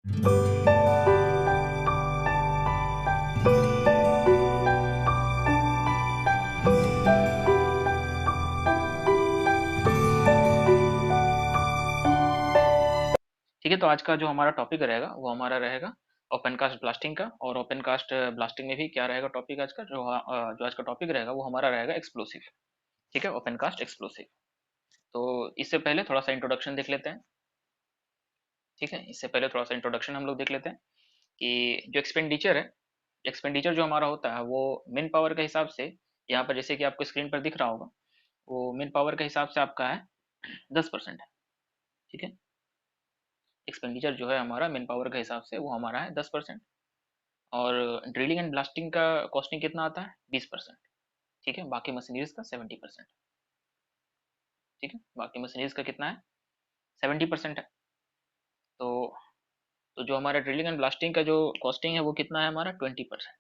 ठीक है, तो आज का जो हमारा टॉपिक रहेगा वो हमारा रहेगा ओपन कास्ट ब्लास्टिंग का। और ओपन कास्ट ब्लास्टिंग में भी क्या रहेगा टॉपिक आज का, जो आज का टॉपिक रहेगा वो हमारा रहेगा एक्सप्लोसिव। ठीक है, ओपन कास्ट एक्सप्लोसिव। तो इससे पहले थोड़ा सा इंट्रोडक्शन देख लेते हैं। ठीक है, इससे पहले थोड़ा सा इंट्रोडक्शन हम लोग देख लेते हैं कि जो एक्सपेंडिचर है, एक्सपेंडिचर जो हमारा होता है वो मेन पावर के हिसाब से, यहाँ पर जैसे कि आपको स्क्रीन पर दिख रहा होगा, वो मेन पावर के हिसाब से आपका है 10% है। ठीक है, एक्सपेंडिचर जो है हमारा मेन पावर के हिसाब से वो हमारा है 10%। और ड्रिलिंग एंड ब्लास्टिंग का कॉस्टिंग कितना आता है 20%। ठीक है, बाकी मशीनरीज का 70%। ठीक है, बाकी मशीनरीज का कितना है 70% है। तो जो हमारा ड्रिलिंग एंड ब्लास्टिंग का जो कॉस्टिंग है वो कितना है हमारा 20%।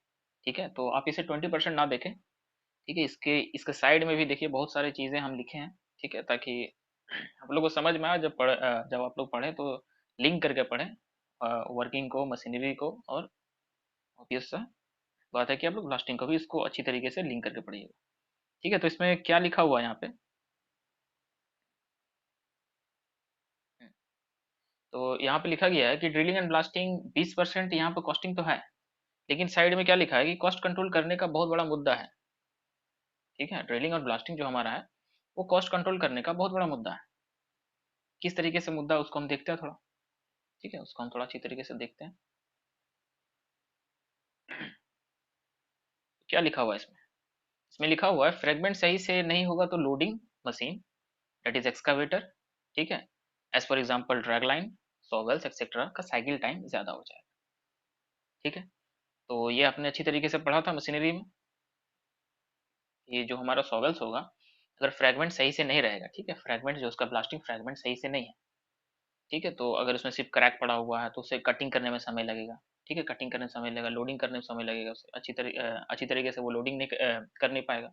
ठीक है, तो आप इसे 20% ना देखें। ठीक है, इसके इसके साइड में भी देखिए बहुत सारी चीजें हम लिखे हैं। ठीक है, ताकि आप लोग को समझ में आए, जब आप लोग पढ़ें तो लिंक करके पढ़ें वर्किंग को, मशीनरी को, और ऑब्वियस सा बात है कि आप लोग ब्लास्टिंग को भी इसको अच्छी तरीके से लिंक करके पढ़िएगा। ठीक है, तो इसमें क्या लिखा हुआ है यहाँ पे। हम्म, तो यहाँ पे लिखा गया है कि ड्रिलिंग एंड ब्लास्टिंग 20% यहाँ पे कॉस्टिंग तो है, लेकिन साइड में क्या लिखा है कि कॉस्ट कंट्रोल करने का बहुत बड़ा मुद्दा है। ठीक है, ड्रिलिंग और ब्लास्टिंग जो हमारा है वो कॉस्ट कंट्रोल करने का बहुत बड़ा मुद्दा है। किस तरीके से मुद्दा, उसको हम देखते हैं थोड़ा। ठीक है, उसको हम थोड़ा अच्छी तरीके से देखते हैं। क्या लिखा हुआ है इसमें। इसमें लिखा हुआ है फ्रेगमेंट सही से नहीं होगा तो loading machine, that is excavator, ठीक है, as for example drag line, shovels etcetera का साइकिल टाइम ज्यादा हो जाएगा। ठीक है, तो ये आपने अच्छी तरीके से पढ़ा था मशीनरी में। ये जो हमारा सॉवेल्स होगा, अगर फ्रेगमेंट सही से नहीं रहेगा, ठीक है, फ्रेगमेंट जो उसका ब्लास्टिंग फ्रेगमेंट सही से नहीं है, ठीक है, तो अगर उसमें सिर्फ क्रैक पड़ा हुआ है तो उसे कटिंग करने में समय लगेगा। ठीक है, कटिंग करने में समय लगेगा, लोडिंग करने में समय लगेगा, उसे अच्छी तरीके से वो लोडिंग नहीं कर नहीं पाएगा।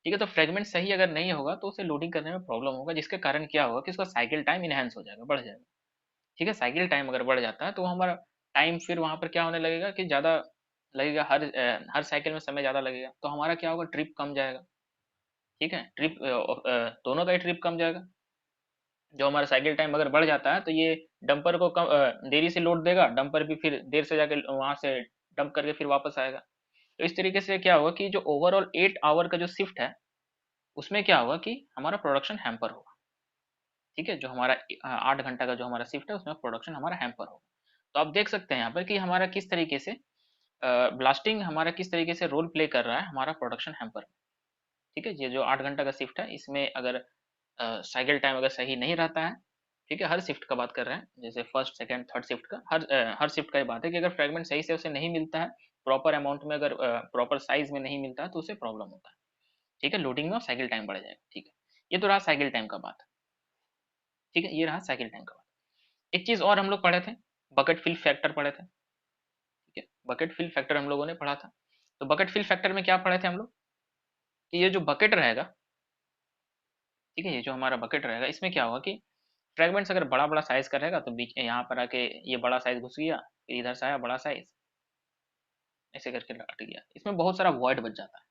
ठीक है, तो फ्रेगमेंट सही अगर नहीं होगा तो उसे लोडिंग करने में प्रॉब्लम होगा, जिसके कारण क्या होगा कि उसका साइकिल टाइम इनहेंस हो जाएगा, बढ़ जाएगा। ठीक है, साइकिल टाइम अगर बढ़ जाता है तो हमारा टाइम फिर वहां पर क्या होने लगेगा कि ज्यादा लगेगा, हर साइकिल में समय ज्यादा लगेगा, तो हमारा क्या होगा, ट्रिप कम जाएगा। ठीक है, दोनों का ही ट्रिप कम जाएगा। जो हमारा साइकिल टाइम अगर बढ़ जाता है तो ये डंपर को देरी से लोड देगा, डंपर भी फिर देर से जाके वहां से डंप करके फिर वापस आएगा। तो इस तरीके से क्या होगा कि जो ओवरऑल 8 आवर का जो शिफ्ट है उसमें क्या होगा कि हमारा प्रोडक्शन हैम्पर होगा। ठीक है, जो हमारा 8 घंटा का जो हमारा शिफ्ट है उसमें प्रोडक्शन हमारा हैम्पर होगा। तो आप देख सकते हैं यहाँ पर कि हमारा किस तरीके से ब्लास्टिंग हमारा किस तरीके से रोल प्ले कर रहा है हमारा प्रोडक्शन हैम्पर में। ठीक है, ये जो 8 घंटा का शिफ्ट है इसमें अगर साइकिल टाइम अगर सही नहीं रहता है, ठीक है, हर शिफ्ट का बात कर रहे हैं, जैसे फर्स्ट सेकंड थर्ड शिफ्ट का, हर शिफ्ट का ये बात है कि अगर फ्रेगमेंट सही से उसे नहीं मिलता है, प्रॉपर अमाउंट में, अगर प्रॉपर साइज में नहीं मिलता है तो उसे प्रॉब्लम होता है। ठीक है, लोडिंग में और साइकिल टाइम बढ़ जाएगा। ठीक है, ये तो रहा साइकिल टाइम का बात। ठीक है, ये रहा साइकिल टाइम का बात। एक चीज और हम लोग पढ़े थे, बकेट फिल फैक्टर पढ़े थे। ठीक है, बकेट फिल फैक्टर हम लोगों ने पढ़ा था। तो बकेट फिल फैक्टर में क्या पढ़े थे हम लोग कि ये जो बकेट रहेगा, ठीक है, ये जो हमारा बकेट रहेगा इसमें क्या होगा कि फ्रेगमेंट्स अगर बड़ा बड़ा साइज का रहेगा तो बीच यहाँ पर आके ये बड़ा साइज घुस गया, फिर इधर से आया बड़ा साइज, ऐसे करके अट गया, इसमें बहुत सारा वॉइड बच जाता है।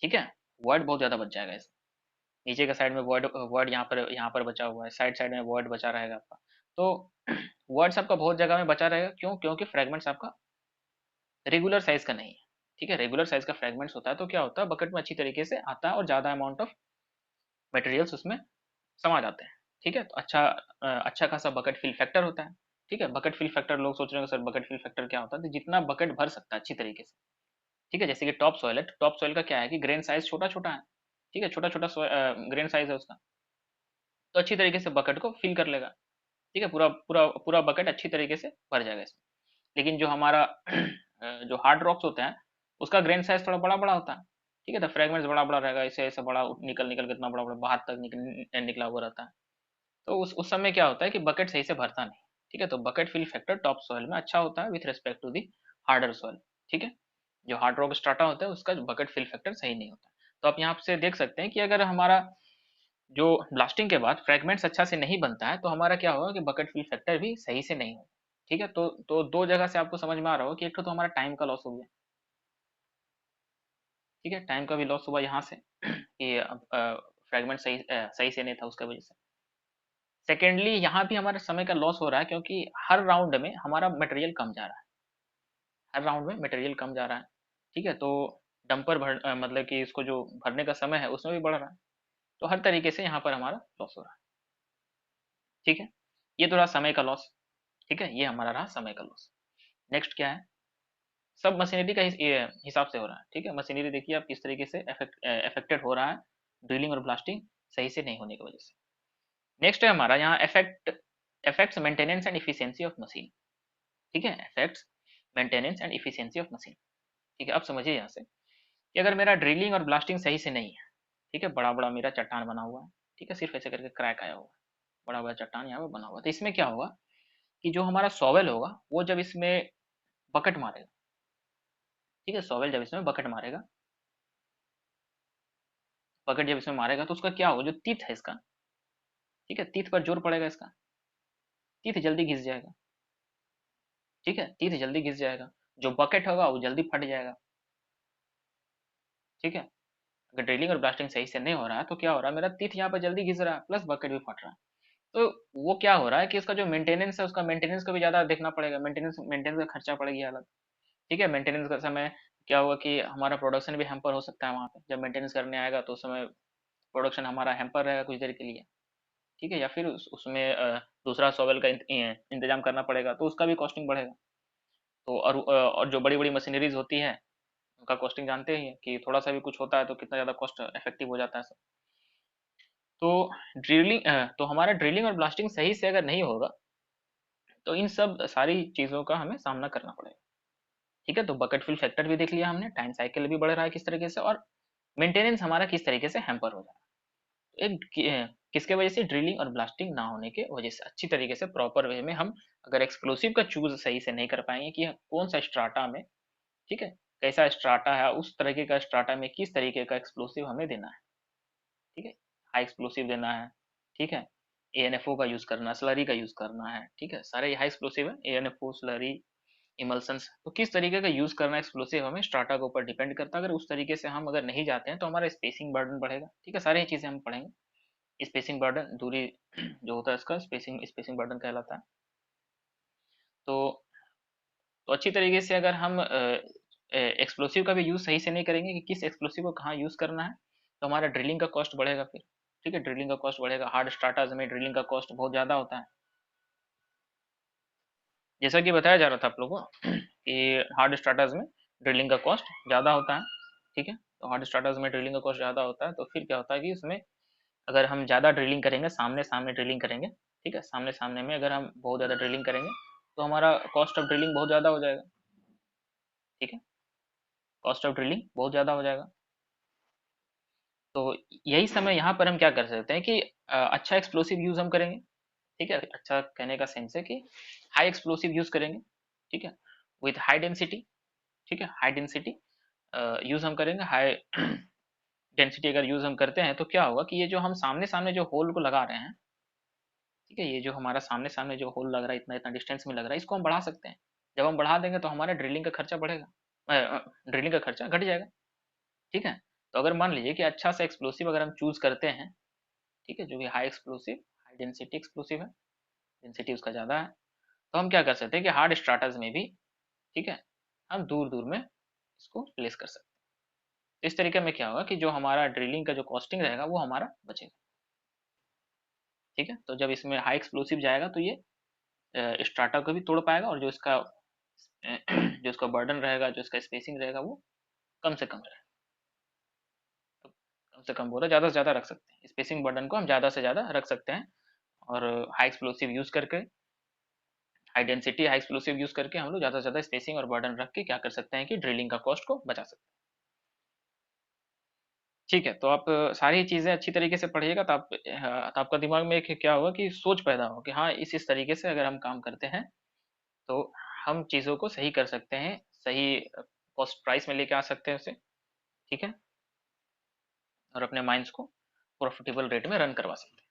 ठीक है, वॉइड बहुत ज्यादा बच जाएगा इसमें। नीचे का साइड में वॉइड वॉइड यहाँ पर बचा हुआ है, साइड साइड में वॉइड बचा रहेगा आपका। तो वर्ड्स आपका बहुत जगह में बचा रहेगा, क्यों, क्योंकि फ्रेगमेंट्स आपका रेगुलर साइज का नहीं है। ठीक है, रेगुलर साइज का फ्रेगमेंट्स होता है तो क्या होता है, बकेट में अच्छी तरीके से आता है और ज्यादा अमाउंट ऑफ मटेरियल्स उसमें समा जाते हैं। ठीक है, तो अच्छा खासा बकेट फिल फैक्टर होता है। ठीक है, बकेट फिल फैक्टर लोग सोच रहे होंगे सर बकेट फिल फैक्टर क्या होता है, तो जितना बकेट भर सकता है अच्छी तरीके से। ठीक है, जैसे कि टॉप सॉइल है, टॉप सॉइल का क्या है कि ग्रेन साइज छोटा छोटा है। ठीक है, छोटा छोटा ग्रेन साइज है उसका, तो अच्छी तरीके से बकेट को फिल कर लेगा। ठीक है, पूरा पूरा पूरा बकेट अच्छी तरीके से भर जाएगा इसमें। लेकिन जो हमारा जो हार्ड रॉक्स होते हैं उसका ग्रेन साइज थोड़ा बड़ा बड़ा होता है। ठीक है, तो फ्रेगमेंट्स बड़ा बड़ा रहेगा, ऐसे ऐसे बड़ा निकल निकल के इतना बड़ा बड़ा बाहर तक निकला हुआ रहता है। तो उस समय क्या होता है कि बकेट सही से भरता नहीं। ठीक है, तो bucket fill factor top soil में अच्छा होता है with respect to the harder soil. ठीक है, जो हार्ड रॉक स्ट्राटा होता है उसका बकेट फिल फैक्टर सही नहीं होता। तो आप यहाँ से देख सकते हैं कि अगर हमारा जो ब्लास्टिंग के बाद फ्रेगमेंट्स अच्छा से नहीं बनता है तो हमारा क्या होगा कि बकेट फिल फैक्टर भी सही से नहीं होगा। ठीक है, तो दो जगह से आपको समझ में आ रहा हो कि एक तो हमारा टाइम का लॉस हो गया, ठीक है, टाइम का भी लॉस हुआ यहाँ से कि फ्रेगमेंट सही से नहीं था उसका वजह से। सेकेंडली यहाँ भी हमारा समय का लॉस हो रहा है क्योंकि हर राउंड में हमारा मटेरियल कम जा रहा है, हर राउंड में मटेरियल कम जा रहा है, ठीक है, तो डंपर मतलब कि इसको जो भरने का समय है उसमें भी बढ़ रहा है, तो हर तरीके से यहाँ पर हमारा लॉस हो रहा है, ठीक है, ये तो रहा समय का लॉस, ठीक है, ये हमारा रहा समय का लॉस। नेक्स्ट क्या है, सब मशीनरी का ये हिसाब से हो रहा है, ठीक है, मशीनरी देखिए आप किस तरीके से अफेक्टेड हो रहा है ड्रिलिंग और ब्लास्टिंग सही से नहीं होने की वजह से। नेक्स्ट है हमारा यहाँ effects maintenance and efficiency of machine, ठीक है, effects maintenance and efficiency of machine, ठीक है, अब समझिए यहाँ से कि अगर मेरा ड्रिलिंग और ब्लास्टिंग सही से नहीं है, ठीक है, बड़ा बड़ा मेरा चट्टान बना हुआ है, ठीक है, सिर्फ ऐसे करके क्रैक आया हुआ है, बड़ा बड़ा चट्टान यहाँ पे बना हुआ है, तो इसमें क्या होगा कि जो हमारा सॉवेल होगा वो जब इसमें बकेट मारेगा, ठीक है, सॉवेल जब इसमें बकेट मारेगा, बकेट जब इसमें मारेगा तो उसका क्या होगा, जो टीथ है इसका, ठीक है, टीथ पर जोर पड़ेगा इसका, टीथ जल्दी घिस जाएगा, ठीक है, टीथ जल्दी घिस जाएगा, जो बकेट होगा वो जल्दी फट जाएगा, ठीक है, अगर ड्रिलिंग और ब्लास्टिंग सही से नहीं हो रहा है तो क्या हो रहा है, मेरा टीथ यहाँ पर जल्दी घिस रहा है प्लस बकेट भी फट रहा है, तो वो क्या हो रहा है कि इसका जो मेंटेनेंस है उसका मेंटेनेंस को भी ज्यादा देखना पड़ेगा, मेंटेनेंस मेंटेनेंस का खर्चा पड़ेगी अलग, ठीक है, मेंटेनेंस का समय क्या होगा कि हमारा प्रोडक्शन भी हैम्पर हो सकता है वहाँ पे, जब मेंटेनेंस करने आएगा तो उस समय प्रोडक्शन हमारा हैम्पर रहेगा कुछ देर के लिए, ठीक है, या फिर उसमें दूसरा सॉवेल का इंतजाम करना पड़ेगा तो उसका भी कॉस्टिंग बढ़ेगा, तो और जो बड़ी बड़ी मशीनरीज होती है उनका कॉस्टिंग जानते ही हैं कि थोड़ा सा भी कुछ होता है तो कितना ज़्यादा कॉस्ट इफेक्टिव हो जाता है सब, तो तो हमारा ड्रिलिंग और ब्लास्टिंग सही से अगर नहीं होगा तो इन सब सारी चीज़ों का हमें सामना करना पड़ेगा, ठीक है, तो बकेट फिल फैक्टर भी देख लिया हमने, टाइम साइकिल भी बढ़ रहा है किस तरीके से, और मेंटेनेंस हमारा किस तरीके से हैम्पर हो जा रहा है, किसके वजह से, ड्रिलिंग और ब्लास्टिंग ना होने के वजह से, अच्छी तरीके से प्रॉपर वे में हम अगर एक्सप्लोसिव का चूज सही से नहीं कर पाएंगे कि कौन सा स्ट्राटा में, ठीक है, कैसा स्ट्राटा है, उस तरीके का स्ट्राटा में किस तरीके का एक्सप्लोसिव हमें देना है, ठीक है, हाई एक्सप्लोसिव देना है, ठीक है, एएनएफओ का यूज करना है, स्लरी का यूज करना है, ठीक है, सारे हाई एक्सप्लोसिव है, एएनएफओ, स्लरी, इमल्सन्स, तो किस तरीके का यूज करना है एक्सप्लोसिव हमें स्ट्राटा के ऊपर डिपेंड करता है, अगर उस तरीके से हम अगर नहीं जाते हैं तो हमारा स्पेसिंग बर्डन बढ़ेगा, ठीक है, सारी चीजें हम पढ़ेंगे, स्पेसिंग बर्डन दूरी जो होता है इसका स्पेसिंग स्पेसिंग बर्डन कहलाता है, तो अच्छी तरीके से अगर हम एक्सप्लोसिव का भी यूज सही से नहीं करेंगे कि किस एक्सप्लोसिव को कहाँ यूज करना है तो हमारा ड्रिलिंग का कॉस्ट बढ़ेगा फिर, ठीक है, ड्रिलिंग का कॉस्ट बढ़ेगा, हार्ड स्टार्टर्स में ड्रिलिंग का कॉस्ट बहुत ज्यादा होता है, जैसा कि बताया जा रहा था आप लोगों को कि हार्ड स्टार्टर्स में ड्रिलिंग का कॉस्ट ज़्यादा होता है, ठीक है, तो हार्ड स्टार्टर्स में ड्रिलिंग का कॉस्ट ज़्यादा होता है, तो फिर क्या होता है कि उसमें अगर हम ज़्यादा ड्रिलिंग करेंगे, सामने सामने ड्रिलिंग करेंगे, ठीक है, सामने सामने में अगर हम बहुत ज़्यादा ड्रिलिंग करेंगे तो हमारा कॉस्ट ऑफ ड्रिलिंग बहुत ज़्यादा हो जाएगा, ठीक है, कॉस्ट ऑफ ड्रिलिंग बहुत ज़्यादा हो जाएगा, तो यही समय यहाँ पर हम क्या कर सकते हैं कि अच्छा एक्सप्लोसिव यूज़ हम करेंगे, ठीक है, अच्छा कहने का सेंस है कि हाई एक्सप्लोसिव यूज़ करेंगे, ठीक है, विथ हाई डेंसिटी, ठीक है, हाई डेंसिटी यूज हम करेंगे, हाई डेंसिटी अगर यूज हम करते हैं तो क्या होगा कि ये जो हम सामने सामने जो होल को लगा रहे हैं, ठीक है, ये जो हमारा सामने सामने जो होल लग रहा है इतना इतना डिस्टेंस में लग रहा है इसको हम बढ़ा सकते हैं, जब हम बढ़ा देंगे तो हमारा ड्रिलिंग का खर्चा बढ़ेगा, ड्रिलिंग का खर्चा घट जाएगा, ठीक है, तो अगर मान लीजिए कि अच्छा सा एक्सप्लोसिव अगर हम चूज करते हैं, ठीक है, जो कि high explosive high density explosive है, डेंसिटी उसका ज़्यादा है, तो हम क्या कर सकते हैं कि हार्ड स्ट्राटर्स में भी, ठीक है, हम दूर दूर में इसको प्लेस कर सकते हैं, तो इस तरीके में क्या होगा कि जो हमारा ड्रिलिंग का जो कॉस्टिंग रहेगा वो हमारा बचेगा, ठीक है, तो जब इसमें हाई एक्सप्लोसिव जाएगा तो ये स्ट्राटा को भी तोड़ पाएगा और जो इसका जो इसका बर्डन रहेगा, जो इसका स्पेसिंग रहेगा वो कम से कम रहेगा, तो कम से कम बोला ज़्यादा से ज़्यादा रख सकते हैं, स्पेसिंग बर्डन को हम ज़्यादा से ज़्यादा रख सकते हैं, और हाई एक्सप्लोसिव यूज़ करके, high density high explosive use करके हम लोग ज़्यादा से ज़्यादा स्पेसिंग और बर्डन रख के क्या कर सकते हैं कि ड्रिलिंग का कॉस्ट को बचा सकते हैं, ठीक है, तो आप सारी चीज़ें अच्छी तरीके से पढ़िएगा तो तो आपका दिमाग में एक क्या होगा कि सोच पैदा हो कि हाँ इस तरीके से अगर हम काम करते हैं तो हम चीज़ों को सही कर सकते हैं, सही कॉस्ट प्राइस में लेके आ सकते हैं उसे, ठीक है, और अपने माइंड्स को प्रॉफिटेबल रेट में रन करवा सकते हैं,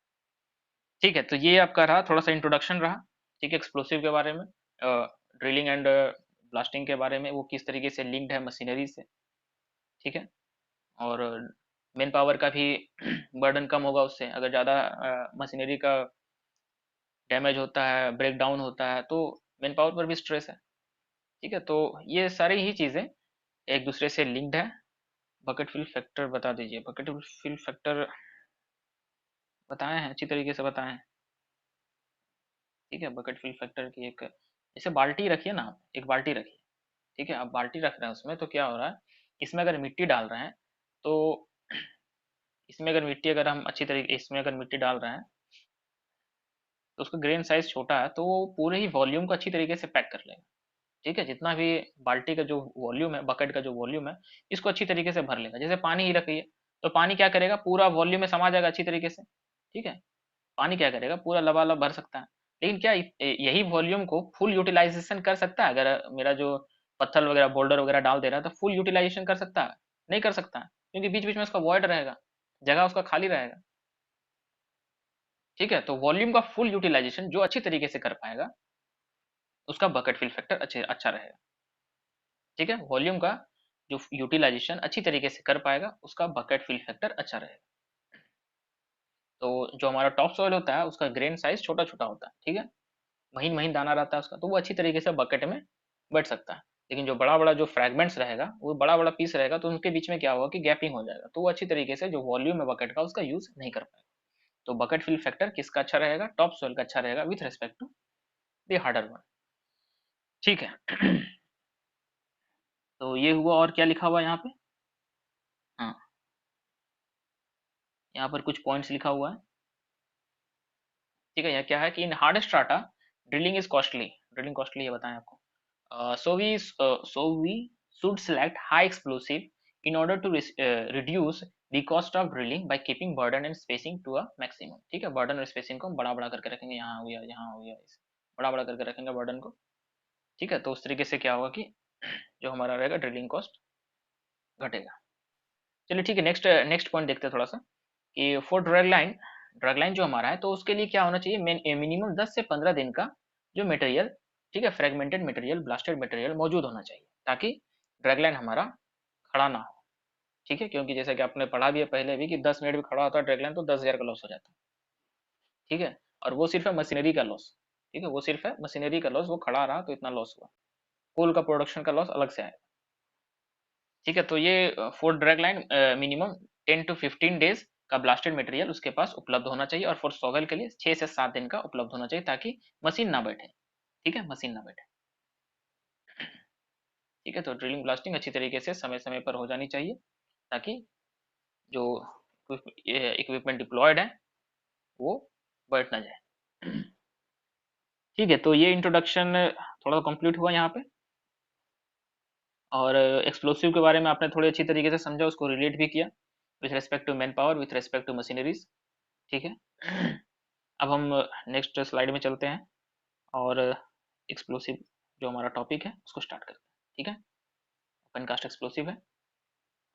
ठीक है, तो ये आपका रहा थोड़ा सा इंट्रोडक्शन रहा, ठीक है, एक्सप्लोसिव के बारे में, ड्रिलिंग एंड ब्लास्टिंग के बारे में, वो किस तरीके से लिंक्ड है मशीनरी से, ठीक है। और मैन पावर का भी बर्डन कम होगा उससे, अगर ज़्यादा मशीनरी का डैमेज होता है, ब्रेक डाउन होता है, तो मैन पावर पर भी स्ट्रेस है, ठीक है। तो ये सारी ही चीज़ें एक दूसरे से लिंक्ड है। बकेट फिल फैक्टर बता दीजिए, बकेट फिल फैक्टर बताए हैं, अच्छी तरीके से बताए हैं, ठीक है। बकेट फिल फैक्टर की एक, जैसे बाल्टी रखिए ना आप, एक बाल्टी रखिए, ठीक है। आप बाल्टी रख रहे हैं उसमें, तो क्या हो रहा है, इसमें अगर मिट्टी डाल रहे हैं, तो इसमें अगर मिट्टी, अगर हम अच्छी तरीके, इसमें अगर मिट्टी डाल रहे हैं, तो उसका ग्रेन साइज छोटा है, तो वो पूरे ही वॉल्यूम को अच्छी तरीके से पैक कर लेगा, ठीक है। जितना भी बाल्टी का जो वॉल्यूम है, बकेट का जो वॉल्यूम है, इसको अच्छी तरीके से भर लेगा। जैसे पानी ही रखिए, तो पानी क्या करेगा, पूरा वॉल्यूम में समा जाएगा अच्छी तरीके से, ठीक है। पानी क्या करेगा, पूरा लबालब भर सकता है। लेकिन क्या यही वॉल्यूम को फुल यूटिलाइजेशन कर सकता है? अगर मेरा जो पत्थर वगैरह, बोल्डर वगैरह डाल दे रहा है, तो फुल यूटिलाइजेशन कर सकता है? नहीं कर सकता है, क्योंकि बीच बीच में उसका वॉइड रहेगा, जगह उसका खाली रहेगा, ठीक है। तो वॉल्यूम का फुल यूटिलाइजेशन जो अच्छी तरीके से कर पाएगा, उसका बकेट फिल फैक्टर अच्छा रहेगा, ठीक है। वॉल्यूम का जो यूटिलाइजेशन अच्छी तरीके से कर पाएगा, उसका बकेट फिल फैक्टर अच्छा रहेगा। तो जो हमारा टॉप सॉइल होता है, उसका ग्रेन साइज छोटा छोटा होता है, ठीक है, महीन महीन दाना रहता है उसका, तो वो अच्छी तरीके से बकेट में बैठ सकता है। लेकिन जो बड़ा बड़ा जो फ्रैगमेंट्स रहेगा, वो बड़ा बड़ा पीस रहेगा, तो उनके बीच में क्या होगा कि गैपिंग हो जाएगा, तो वो अच्छी तरीके से जो वॉल्यूम है बकेट का, उसका यूज नहीं कर पाएगा। तो बकेट फिल फैक्टर किसका अच्छा रहेगा, टॉप सोइल का अच्छा रहेगा with respect to the harder one, ठीक है। तो ये हुआ, और क्या लिखा हुआ है यहाँ पे, हाँ, यहाँ पर कुछ पॉइंट्स लिखा हुआ है, ठीक है। यहाँ क्या है कि in hard strata drilling is costly, drilling costly ये बताएं आपको। So we should select high explosive in order to reduce the cost of drilling by keeping burden and spacing to a maximum, ठीक है। बर्डन और spacing को हम बड़ा बड़ा करके रखेंगे, यहाँ हो गया, यहाँ हो गया, बड़ा बड़ा करके रखेंगे बर्डन को, ठीक है। तो उस तरीके से क्या होगा कि जो हमारा रहेगा ड्रिलिंग कॉस्ट घटेगा। चलिए ठीक है, नेक्स्ट नेक्स्ट पॉइंट देखते हैं थोड़ा सा, कि फॉर ड्रैग लाइन जो हमारा है, तो उसके लिए क्या होना चाहिए, मिनिमम 10 से 15 दिन का जो मटेरियल, ठीक है, फ्रेगमेंटेड मटेरियल, ब्लास्टेड मटेरियल मौजूद होना चाहिए, ताकि ड्रैग लाइन हमारा खड़ा ना हो, ठीक है। क्योंकि जैसा कि आपने पढ़ा भी है पहले भी, कि 10 मिनट भी खड़ा होता है ड्रैग लाइन, तो 10,000 का लॉस हो जाता है, ठीक है। और वो सिर्फ है मशीनरी का लॉस, ठीक है, वो सिर्फ है मशीनरी का लॉस, वो खड़ा रहा तो इतना लॉस हुआ, कोल का प्रोडक्शन का लॉस अलग से आएगा, ठीक है। तो ये for drag line minimum 10 to 15 days का ब्लास्टेड मटेरियल उसके पास उपलब्ध होना चाहिए, और फॉर सॉवेल के लिए 6 से 7 दिन का उपलब्ध होना चाहिए, ताकि मशीन ना बैठे, ठीक है, मशीन ना बैठे, ठीक है। तो ड्रिलिंग ब्लास्टिंग अच्छी तरीके से समय समय पर हो जानी चाहिए, ताकि जो इक्विपमेंट डिप्लॉयड है, वो बैठ ना जाए, ठीक है। तो ये इंट्रोडक्शन थोड़ा कंप्लीट हुआ यहाँ पे, और एक्सप्लोसिव के बारे में आपने थोड़ी अच्छी तरीके से समझा, उसको रिलेट भी किया with respect to manpower, with respect to machineries, ठीक है। अब हम नेक्स्ट स्लाइड में चलते हैं, और एक्सप्लोसिव जो हमारा टॉपिक है उसको स्टार्ट करते हैं, ठीक है। ओपन कास्ट एक्सप्लोसिव है,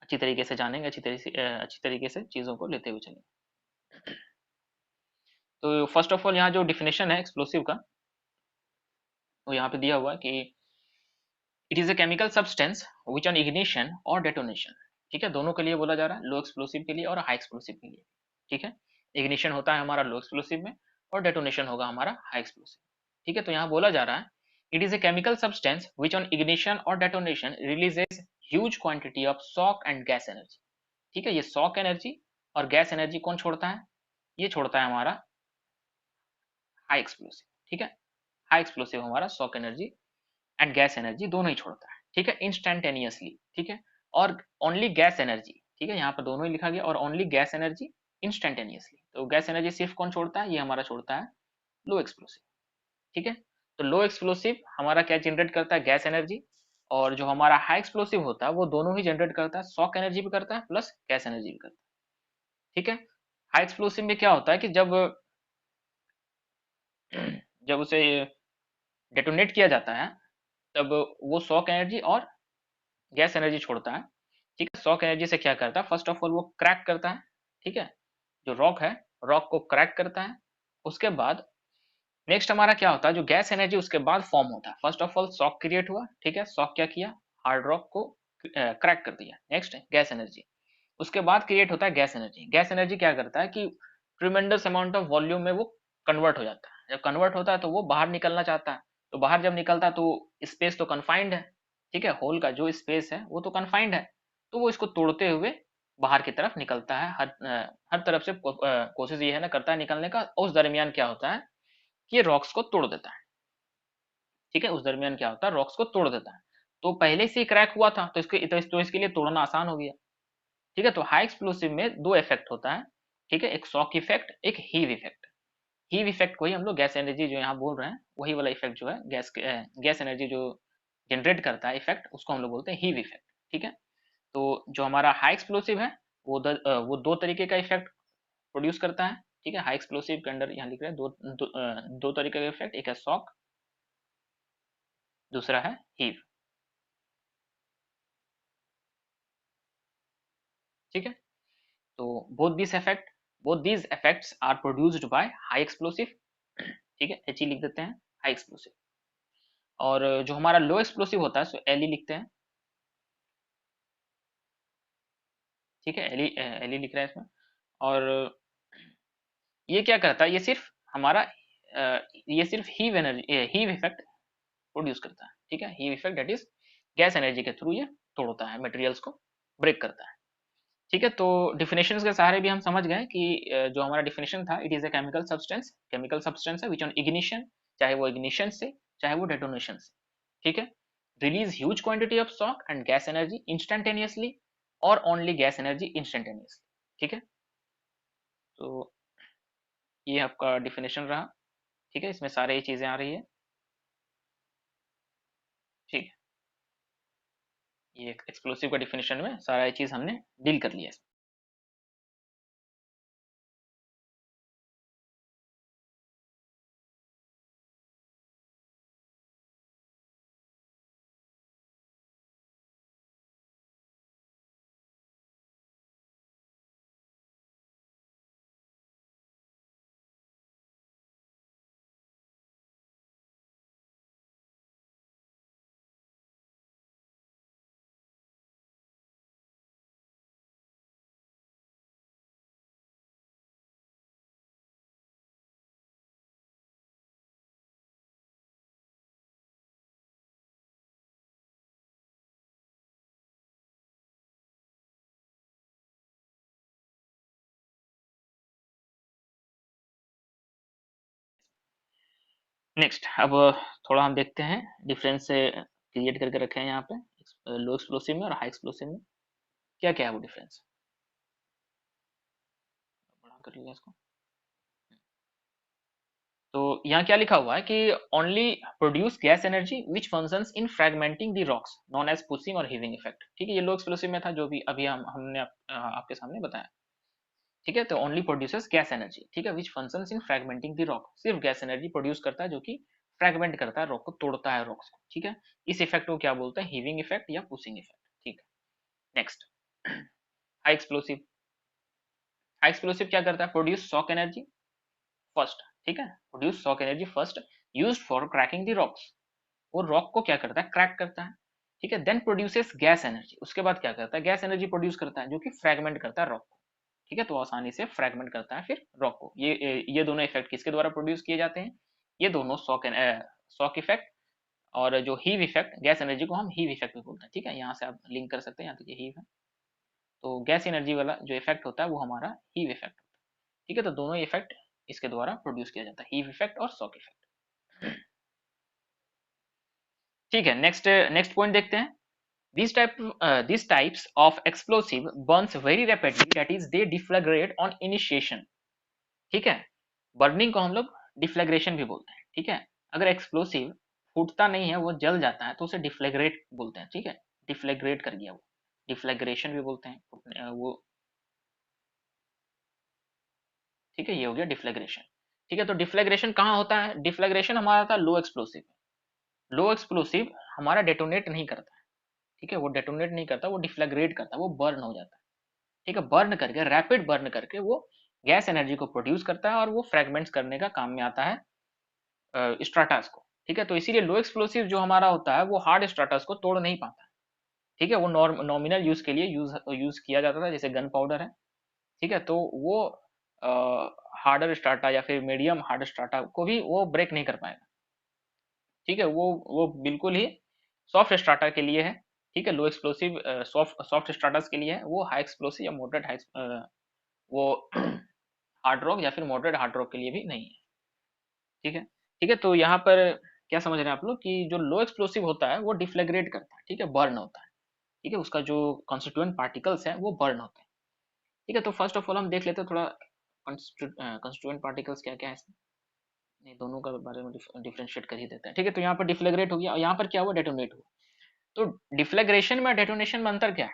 अच्छी तरीके से जानेंगे, अच्छी तरीके से चीज़ों को लेते हुए चलेंगे। तो फर्स्ट ऑफ ऑल यहाँ जो डिफिनेशन है एक्सप्लोसिव का, वो यहाँ पे दिया हुआ है कि it is a chemical substance which on ignition और डेटोनेशन, ठीक है। दोनों के लिए बोला जा रहा है, लो एक्सप्लोसिव के लिए और हाई एक्सप्लोसिव के लिए, ठीक है। इग्निशन होता है हमारा लो एक्सप्लोसिव में, और डेटोनेशन होगा हमारा हाई एक्सप्लोसिव, ठीक है। तो यहाँ बोला जा रहा है, it is a chemical substance which on ignition और detonation releases huge quantity of shock and gas energy, ठीक है। ये शॉक एनर्जी और गैस एनर्जी कौन छोड़ता है, ये छोड़ता है हमारा हाई एक्सप्लोसिव, ठीक है। हाई एक्सप्लोसिव हमारा shock energy and gas energy दोनों ही छोड़ता है, ठीक है, इंस्टेंटेनियसली, ठीक है। और ओनली गैस एनर्जी, ठीक है, यहाँ पर दोनों ही लिखा गया, और ओनली गैस एनर्जी इंस्टेंटेनियसली। तो गैस एनर्जी सिर्फ कौन छोड़ता है, ये हमारा छोड़ता है लो एक्सप्लोसिव, ठीक है। तो लो एक्सप्लोसिव हमारा क्या जनरेट करता है, गैस एनर्जी, और जो हमारा हाई एक्सप्लोसिव होता है वो दोनों ही जनरेट करता है, शॉक एनर्जी भी करता है प्लस गैस एनर्जी भी करता है, ठीक है। हाई एक्सप्लोसिव में क्या होता है कि जब जब उसे डेटोनेट किया जाता है, तब वो शॉक एनर्जी और गैस एनर्जी छोड़ता है, ठीक है। शॉक एनर्जी से क्या करता है, फर्स्ट ऑफ ऑल वो क्रैक करता है, ठीक है, जो रॉक है, रॉक को क्रैक करता है, उसके बाद नेक्स्ट हमारा क्या होता है, जो गैस एनर्जी उसके बाद फॉर्म होता है। First of all shock create हुआ, ठीक है, शॉक क्या किया, हार्ड रॉक को क्रैक कर दिया। नेक्स्ट गैस एनर्जी, उसके बाद क्रिएट होता है गैस एनर्जी। गैस एनर्जी क्या करता है कि ट्रिमेंडस अमाउंट ऑफ वॉल्यूम में वो कन्वर्ट हो जाता है। जब कन्वर्ट होता है तो वो बाहर निकलना चाहता है, तो बाहर जब निकलता है तो स्पेस तो कन्फाइंड है, ठीक है, होल का जो स्पेस है वो तो कन्फाइंड है, तो वो इसको तोड़ते हुए बाहर की तरफ निकलता है। हर तरफ से कोशिश ये है ना करता है निकलने का। उस दरमियान क्या होता है कि ये रॉक्स को तोड़ देता है, ठीक है, उस दरमियान क्या होता है, रॉक्स को तोड़ देता है। तो पहले से ही क्रैक हुआ था, तो इसके लिए तोड़ना आसान हो गया, ठीक है। तो हाई एक्सप्लोसिव में दो इफेक्ट होता है, ठीक है, एक शॉक इफेक्ट, एक हीव इफेक्ट। हीव इफेक्ट को ही हम लोग गैस एनर्जी जो यहाँ बोल रहे हैं, वही वाला इफेक्ट जो है गैस एनर्जी जो जनरेट करता है इफेक्ट, उसको हम लोग बोलते हैं हीव इफेक्ट, ठीक है। तो जो हमारा हाई एक्सप्लोसिव है वो दो तरीके का इफेक्ट प्रोड्यूस करता है, ठीक है। हाई एक्सप्लोसिव के अंदर यहाँ लिख रहे हैं दो तरीके का इफेक्ट, एक है शॉक, दूसरा है हीव, ठीक है। तो both these effects are produced by high explosive, ठीक है, एच लिख देते हैं, हाई एक्सप्लोसिव। और जो हमारा लो एक्सप्लोसिव होता है सो एल लिखते हैं, ठीक है, एल लिख रहे हैं इसमें। और ये क्या करता है, ये सिर्फ हमारा ये सिर्फ हीव इफेक्ट प्रोड्यूस करता है, ठीक है, heave effect that is gas energy के थ्रू ये तोड़ता है, मटेरियल्स को ब्रेक करता है, ठीक है। तो डिफिनेशन के सहारे भी हम समझ गए कि जो हमारा डिफिनेशन था, it is a chemical substance है विच ऑन इग्निशन, चाहे वो इग्निशन से चाहे वो डेटोनेशन से, ठीक है, release huge quantity of shock and gas energy instantaneously और ओनली गैस एनर्जी इंस्टेंटेनियसली, ठीक है। तो ये आपका डिफिनेशन रहा, ठीक है, इसमें सारे ये चीजें आ रही है, ठीक है। ये एक्सप्लोसिव का डिफिनेशन में सारा ये चीज हमने डील कर लिया है। नेक्स्ट अब थोड़ा हम देखते हैं डिफरेंस से क्रिएट करके रखे हैं यहाँ पे लो एक्सप्लोसिव में और हाई एक्सप्लोसिव में क्या क्या है वो डिफरेंस, बड़ा कर लिया इसको। तो यहाँ क्या लिखा हुआ है कि only produce gas energy which functions in fragmenting the rocks non as pushing or heaving effect, ठीक है, ये लो एक्सप्लोसिव में था जो भी अभी हमने आपके सामने बताया, ठीक है। तो ओनली प्रोड्यूसेस गैस एनर्जी, ठीक है, विच functions in fragmenting the rock, सिर्फ गैस एनर्जी प्रोड्यूस करता है जो कि फ्रैगमेंट करता है रॉक को, तोड़ता है रॉक्स को, ठीक है। इस इफेक्ट को क्या बोलते हैं, हीविंग इफेक्ट या पुशिंग इफेक्ट, ठीक है। Next high explosive, high explosive क्या करता है, प्रोड्यूस शॉक एनर्जी फर्स्ट, ठीक है, produce shock energy first used for cracking the rocks, वो रॉक को क्या करता है, क्रैक करता है, ठीक है। देन प्रोड्यूसेस गैस एनर्जी, उसके बाद क्या करता है, गैस एनर्जी प्रोड्यूस करता है जो कि फ्रैगमेंट करता है रॉक को, ठीक है, तो आसानी से फ्रैगमेंट करता है फिर रॉक को। ये दोनों इफेक्ट किसके द्वारा प्रोड्यूस किए जाते हैं, ये दोनों शॉक इफेक्ट और जो हीव इफेक्ट, गैस एनर्जी को हम हीव इफेक्ट भी बोलते हैं, ठीक है, यहाँ से आप लिंक कर सकते हैं, यहाँ तक ये हीव है। तो गैस एनर्जी वाला जो इफेक्ट होता है वो हमारा हीव इफेक्ट होता है, ठीक है। तो दोनों इफेक्ट इसके द्वारा प्रोड्यूस किया जाता है, हीव इफेक्ट और शॉक इफेक्ट, ठीक है। नेक्स्ट नेक्स्ट पॉइंट देखते हैं। These types of explosive burns very rapidly, that is they deflagrate on initiation, ठीक है। बर्निंग को हम लोग डिफ्लेग्रेशन भी बोलते हैं, ठीक है। अगर एक्सप्लोसिव फूटता नहीं है, वो जल जाता है तो उसे डिफ्लेग्रेट बोलते हैं, ठीक है, डिफ्लेग्रेट कर गया वो, डिफ्लेग्रेशन भी बोलते हैं वो, ठीक है, ये हो गया डिफ्लेग्रेशन, ठीक है। तो डिफ्लेग्रेशन कहाँ होता है, डिफ्लेग्रेशन हमारा था लो एक्सप्लोसिव, लो एक्सप्लोसिव हमारा डेटोनेट नहीं करता है, ठीक है, वो डेटोनेट नहीं करता, वो डिफ्लेग्रेट करता है, वो बर्न हो जाता है, ठीक है, बर्न करके, रैपिड बर्न करके वो गैस एनर्जी को प्रोड्यूस करता है और वो फ्रेगमेंट्स करने का काम में आता है स्ट्राटास को, ठीक है। तो इसीलिए लो एक्सप्लोसिव जो हमारा होता है वो हार्ड स्ट्राटास को तोड़ नहीं पाता, ठीक है। वो नॉमिनल यूज के लिए यूज किया जाता था, जैसे गन पाउडर है, ठीक है। तो वो हार्डर स्ट्राटा या फिर मीडियम हार्ड स्ट्राटा को भी वो ब्रेक नहीं कर पाएगा, ठीक है। वो बिल्कुल ही सॉफ्ट स्ट्राटा के लिए है, ठीक है। लो एक्सप्लोसिव सॉफ्ट सॉफ्ट स्ट्राटास के लिए है, वो हाई एक्सप्लोसिव या मॉडरेट हाई वो हार्ड रॉक या फिर मॉडरेट हार्ड रॉक के लिए भी नहीं है, ठीक है। ठीक है, तो यहाँ पर क्या समझ रहे हैं आप लोग कि जो लो एक्सप्लोसिव होता है वो डिफ्लेग्रेट करता है, ठीक है, बर्न होता है, ठीक है। उसका जो कॉन्स्टिट्यूएंट पार्टिकल्स है वो बर्न होते हैं, ठीक है। तो फर्स्ट ऑफ ऑल हम देख लेते हैं थोड़ा कॉन्स्टिट्यूएंट पार्टिकल्स क्या क्या है इसमें। नहीं, दोनों का बारे में डिफरेंशिएट कर ही देते हैं, ठीक है। तो यहाँ पर डिफ्लेग्रेट हो गया और यहाँ पर क्या हुआ, डेटोनेट हुआ। तो डिफ्लेग्रेशन में डेटोनेशन में अंतर क्या है,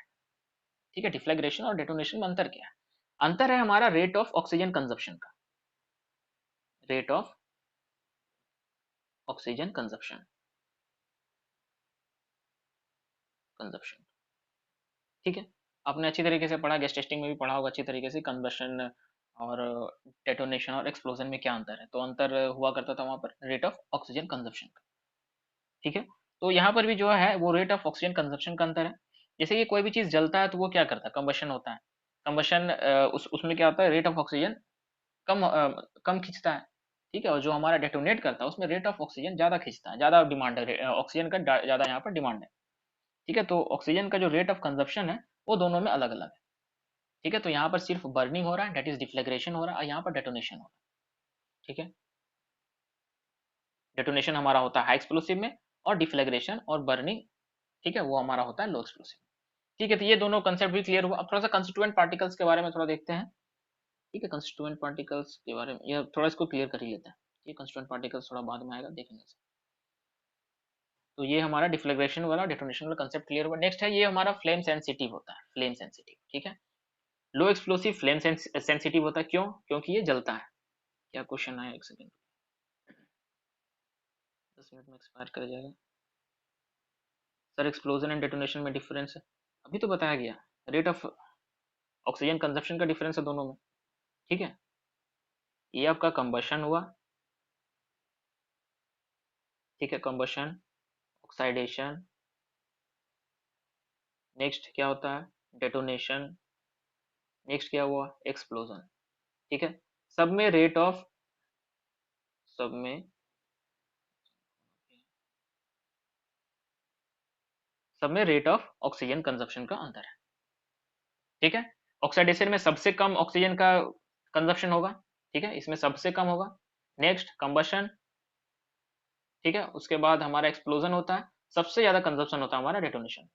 ठीक है। डिफ्लेग्रेशन और डेटोनेशन में अंतर क्या है, अंतर है हमारा रेट ऑफ ऑक्सीजन कंजप्शन का, rate of oxygen consumption consumption ठीक है। आपने अच्छी तरीके से पढ़ा, गैस टेस्टिंग में भी पढ़ा होगा अच्छी तरीके से, कंबशन और डेटोनेशन और एक्सप्लोजन में क्या अंतर है। तो अंतर हुआ करता था वहां पर रेट ऑफ ऑक्सीजन कंजप्शन का, ठीक है। तो यहाँ पर भी जो है वो रेट ऑफ ऑक्सीजन कंजप्शन का अंतर है। जैसे कि कोई भी चीज जलता है तो वो क्या करता है, कंबशन होता है। कंबशन उसमें क्या होता है, रेट ऑफ ऑक्सीजन कम खींचता है, ठीक है। और जो हमारा डेटोनेट करता है उसमें रेट ऑफ ऑक्सीजन ज्यादा खींचता है, ज्यादा डिमांड है, ऑक्सीजन का ज्यादा यहाँ पर डिमांड है, ठीक है। तो ऑक्सीजन का जो रेट ऑफ कंजप्शन है वो दोनों में अलग अलग है, ठीक है। तो यहाँ पर सिर्फ बर्निंग हो रहा है, डेट इज डिफ्लेग्रेशन हो रहा है, और यहाँ पर डेटोनेशन हो रहा है, ठीक है। डेटोनेशन हमारा होता है हाई एक्सप्लोसिव में, और डिफ्लेग्रेशन और बर्निंग, ठीक है, वो हमारा होता है लो एक्सप्लोसिव, ठीक है। तो ये दोनों कंसेप्ट भी क्लियर हुआ। अब थोड़ा सा कंस्टिट्यूएंट पार्टिकल्स के बारे में थोड़ा देखते हैं, ठीक है। कंस्टिट्यूएंट पार्टिकल्स के बारे में ये थोड़ा इसको क्लियर कर ही लेते हैं, ये कंस्टिट्यूएंट पार्टिकल्स थोड़ा बाद में आएगा, देखेंगे। तो ये हमारा डिफ्लेग्रेशन वाला डेटोनेशन वाला कंसेप्ट क्लियर हुआ। नेक्स्ट है ये हमारा फ्लेम सेंसिटिव होता है, फ्लेम सेंसिटिव, ठीक है। लो एक्सप्लोसिव फ्लेम सेंसिटिव होता है, क्यों, क्योंकि ये जलता है। क्या क्वेश्चन आया, एक सेकंड, 10 मिनट में एक्सपायर कर जाएगा। सर एक्सप्लोजन एंड डेटोनेशन में डिफरेंस है, अभी तो बताया गया, रेट ऑफ ऑक्सीजन कंजप्शन का डिफरेंस है दोनों में, ठीक है। ये आपका कंबशन हुआ, ठीक है, कंबशन, ऑक्साइडेशन, नेक्स्ट क्या होता है, डेटोनेशन, नेक्स्ट क्या हुआ, एक्सप्लोजन, ठीक है। सब में रेट ऑफ, सब में सब में रेट ऑफ ऑक्सीजन कंजप्शन का अंतर है, ठीक है। ऑक्सीडेशन में सबसे कम ऑक्सीजन का कंजप्शन होगा, ठीक है, इसमें सबसे कम होगा। नेक्स्ट कंबशन, ठीक है, उसके बाद हमारा एक्सप्लोजन होता है, सबसे ज्यादा कंजप्शन होता है हमारा डेटोनेशन,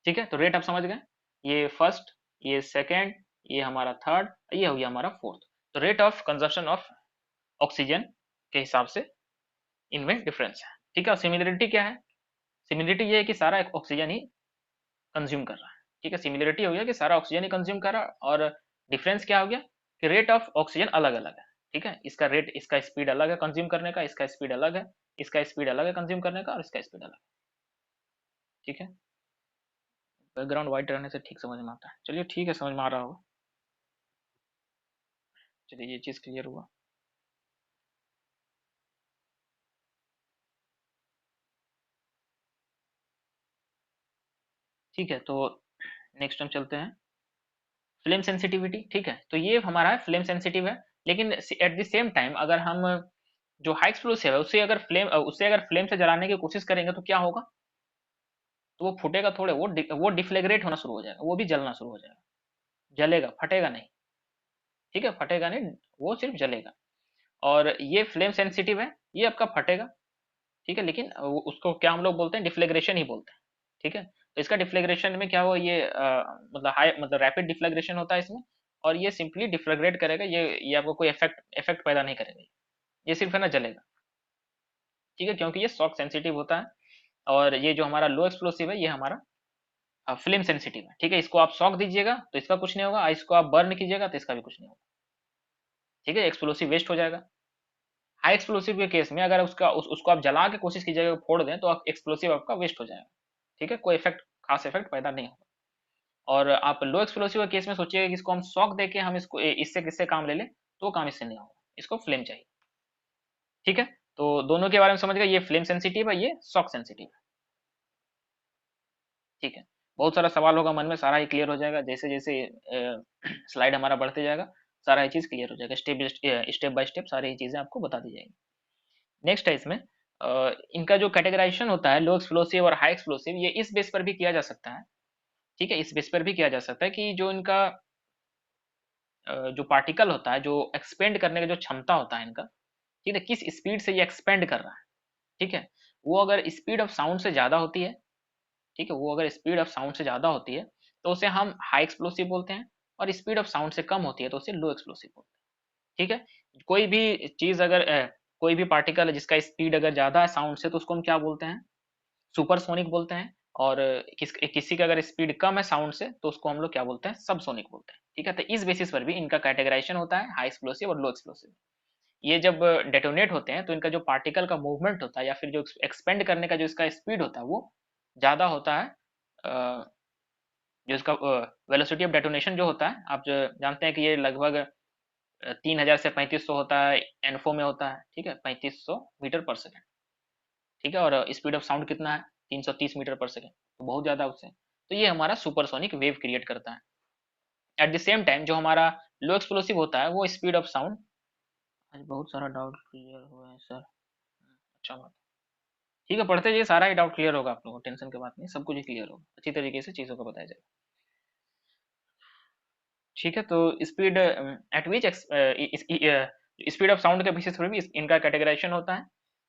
ठीक है। तो रेट आप समझ गए, ये फर्स्ट, ये सेकेंड, ये हमारा थर्ड, ये हो गया हमारा फोर्थ। तो rate of consumption of oxygen के हिसाब से इनमें डिफरेंस है, ठीक है। और सिमिलरिटी क्या है, सिमिलरिटी ये है कि सारा ऑक्सीजन ही कंज्यूम कर रहा है, ठीक है। सिमिलरिटी हो गया कि सारा ऑक्सीजन ही कंज्यूम कर रहा है, और डिफरेंस क्या हो गया कि रेट ऑफ ऑक्सीजन अलग अलग है, ठीक है। इसका रेट, इसका स्पीड अलग है कंज्यूम करने का, इसका स्पीड अलग है, इसका स्पीड अलग है कंज्यूम करने का, और इसका स्पीड अलग है, ठीक है। बैकग्राउंड वाइट रहने से ठीक समझ में आता है, चलिए ठीक है, समझ में आ रहा होगा। चलिए ये चीज क्लियर हुआ, ठीक है। तो नेक्स्ट हम चलते हैं फ्लेम सेंसिटिविटी, ठीक है। तो ये हमारा है फ्लेम सेंसिटिव है, लेकिन एट द सेम टाइम अगर हम जो हाई एक्सप्लोसिव है उससे अगर फ्लेम से जलाने की कोशिश करेंगे तो क्या होगा, तो वो फूटेगा थोड़े, वो डिफ्लेग्रेट होना शुरू हो जाएगा, वो भी जलना शुरू हो जाएगा, जलेगा, फटेगा नहीं, ठीक है, फटेगा नहीं, वो सिर्फ जलेगा। और ये फ्लेम सेंसिटिव है, ये आपका फटेगा, ठीक है, लेकिन उसको क्या हम लोग बोलते हैं, डिफ्लेग्रेशन ही बोलते हैं, ठीक है। तो इसका डिफ्लेग्रेशन में क्या हुआ, ये मतलब हाई, मतलब रैपिड डिफ्लेग्रेशन होता है इसमें, और ये सिंपली डिफ्लेग्रेट करेगा, ये आपको कोई इफेक्ट इफेक्ट पैदा नहीं करेगा, ये सिर्फ है ना जलेगा, ठीक है, क्योंकि ये शॉक सेंसिटिव होता है। और ये जो हमारा लो एक्सप्लोसिव है ये हमारा फ्लेम सेंसिटिव है, ठीक है। इसको आप शॉक दीजिएगा तो इसका कुछ नहीं होगा, और इसको आप बर्न कीजिएगा तो इसका भी कुछ नहीं होगा, ठीक है, एक्सप्लोसिव वेस्ट हो जाएगा। हाई एक्सप्लोसिव के केस में अगर उसको आप जला के कोशिश कीजिएगा फोड़ दें तो एक्सप्लोसिव आपका वेस्ट हो जाएगा, ठीक है, कोई इफेक्ट, खास इफेक्ट पैदा नहीं होगा। और आप लो एक्सप्लोसिव के केस में सोचिएगा कि इसको हम शॉक देके हम इसको इससे किससे काम ले लें, तो काम इससे नहीं होगा, इसको फ्लेम चाहिए, ठीक है, तो दोनों के बारे में समझ गए, ये फ्लेम सेंसिटिव है, ये शॉक सेंसिटिव है। ठीक है, बहुत सारा सवाल होगा मन में, सारा ही क्लियर हो जाएगा जैसे जैसे स्लाइड हमारा बढ़ते जाएगा, सारा ही चीज क्लियर हो जाएगा, स्टेप बाय स्टेप सारी ही चीजें आपको बता दी जाएंगी। नेक्स्ट है इसमें इनका जो कैटेगराइजेशन होता है, लो एक्सप्लोसिव और हाई एक्सप्लोसिव, ये इस बेस पर भी किया जा सकता है। ठीक है, इस बेस पर भी किया जा सकता है कि जो इनका जो पार्टिकल होता है, जो एक्सपेंड करने का जो क्षमता होता है इनका, ठीक है, किस स्पीड से ये एक्सपेंड कर रहा है। ठीक है, वो अगर स्पीड ऑफ साउंड से ज्यादा होती है, ठीक है, वो अगर स्पीड ऑफ साउंड से ज्यादा होती है तो उसे हम हाई एक्सप्लोसिव बोलते हैं, और स्पीड ऑफ साउंड से कम होती है तो उसे लो एक्सप्लोसिव बोलते हैं। ठीक है, कोई भी चीज अगर कोई भी पार्टिकल है जिसका स्पीड अगर ज्यादा है साउंड से, तो उसको हम क्या बोलते हैं, सुपरसोनिक बोलते हैं। और किसी का अगर स्पीड कम है साउंड से तो उसको हम लोग क्या बोलते हैं, सबसोनिक बोलते हैं। ठीक है, तो इस बेसिस पर भी इनका कैटेगराइजेशन होता है, हाई एक्सप्लोसिव और लो एक्सप्लोसिव। ये जब डेटोनेट होते हैं तो इनका जो पार्टिकल का मूवमेंट होता है या फिर जो एक्सपेंड करने का जो इसका स्पीड होता है वो ज्यादा होता है। जो इसका वेलोसिटी ऑफ डेटोनेशन जो होता है, आप जो जानते हैं कि ये लगभग 3000 से 3500 होता है, एनफो में होता है। ठीक है, 3500 मीटर पर सेकेंड। ठीक है, और स्पीड ऑफ साउंड कितना है, 330 मीटर पर सेकेंड, तो बहुत ज्यादा उससे। तो ये हमारा सुपरसोनिक वेव क्रिएट करता है। एट द सेम टाइम जो हमारा लो एक्सप्लोसिव होता है वो स्पीड ऑफ साउंड, आज बहुत सारा डाउट क्लियर हुआ है सर, अच्छा बात। ठीक है, पढ़ते जाइए, सारा ही डाउट क्लियर होगा आप लोगों को, टेंशन की बात नहीं, सब कुछ ही क्लियर होगा, अच्छी तरीके से चीज़ों को बताया जाएगा। ठीक है, तो speed at which speed of sound के बेसिस पर भी इनका कैटेगराइजेशन होता है।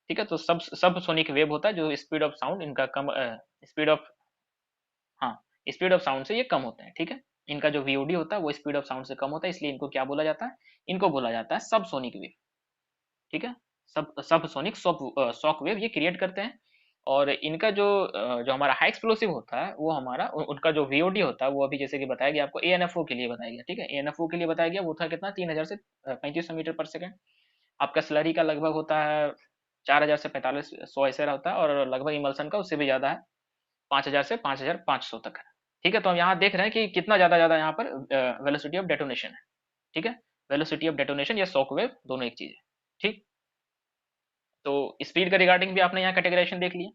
ठीक है, तो सब सोनिक वेव होता है जो स्पीड ऑफ साउंड इनका कम, स्पीड ऑफ, हाँ, स्पीड ऑफ साउंड से ये कम होते हैं। ठीक है, इनका जो वीओडी होता है वो स्पीड ऑफ साउंड से कम होता है, इसलिए इनको क्या बोला जाता है, इनको बोला जाता है सब सोनिक वेव। ठीक है, सब सोनिक शॉक वेव ये क्रिएट करते हैं। और इनका जो हमारा हाई एक्सप्लोसिव होता है वो हमारा उनका जो वीओडी होता है वो अभी जैसे कि बताया गया आपको, एएनएफओ के लिए बताया गया। ठीक है, एएनएफओ के लिए बताया गया वो था कितना, 3000 से 3500 मीटर पर सेकेंड। आपका स्लरी का लगभग होता है 4000 से 4500 ऐसे होता है, और लगभग इमल्सन का उससे भी ज्यादा है, 5000 से 5500 तक है। ठीक है, तो हम यहाँ देख रहे हैं कि कितना ज्यादा ज्यादा यहाँ पर वेलोसिटी ऑफ डेटोनेशन है। ठीक है, वेलोसिटी ऑफ डेटोनेशन या शॉक वेव दोनों एक चीज है। ठीक, तो स्पीड का रिगार्डिंग भी आपने यहाँ कैटेगराइजेशन देख लिया।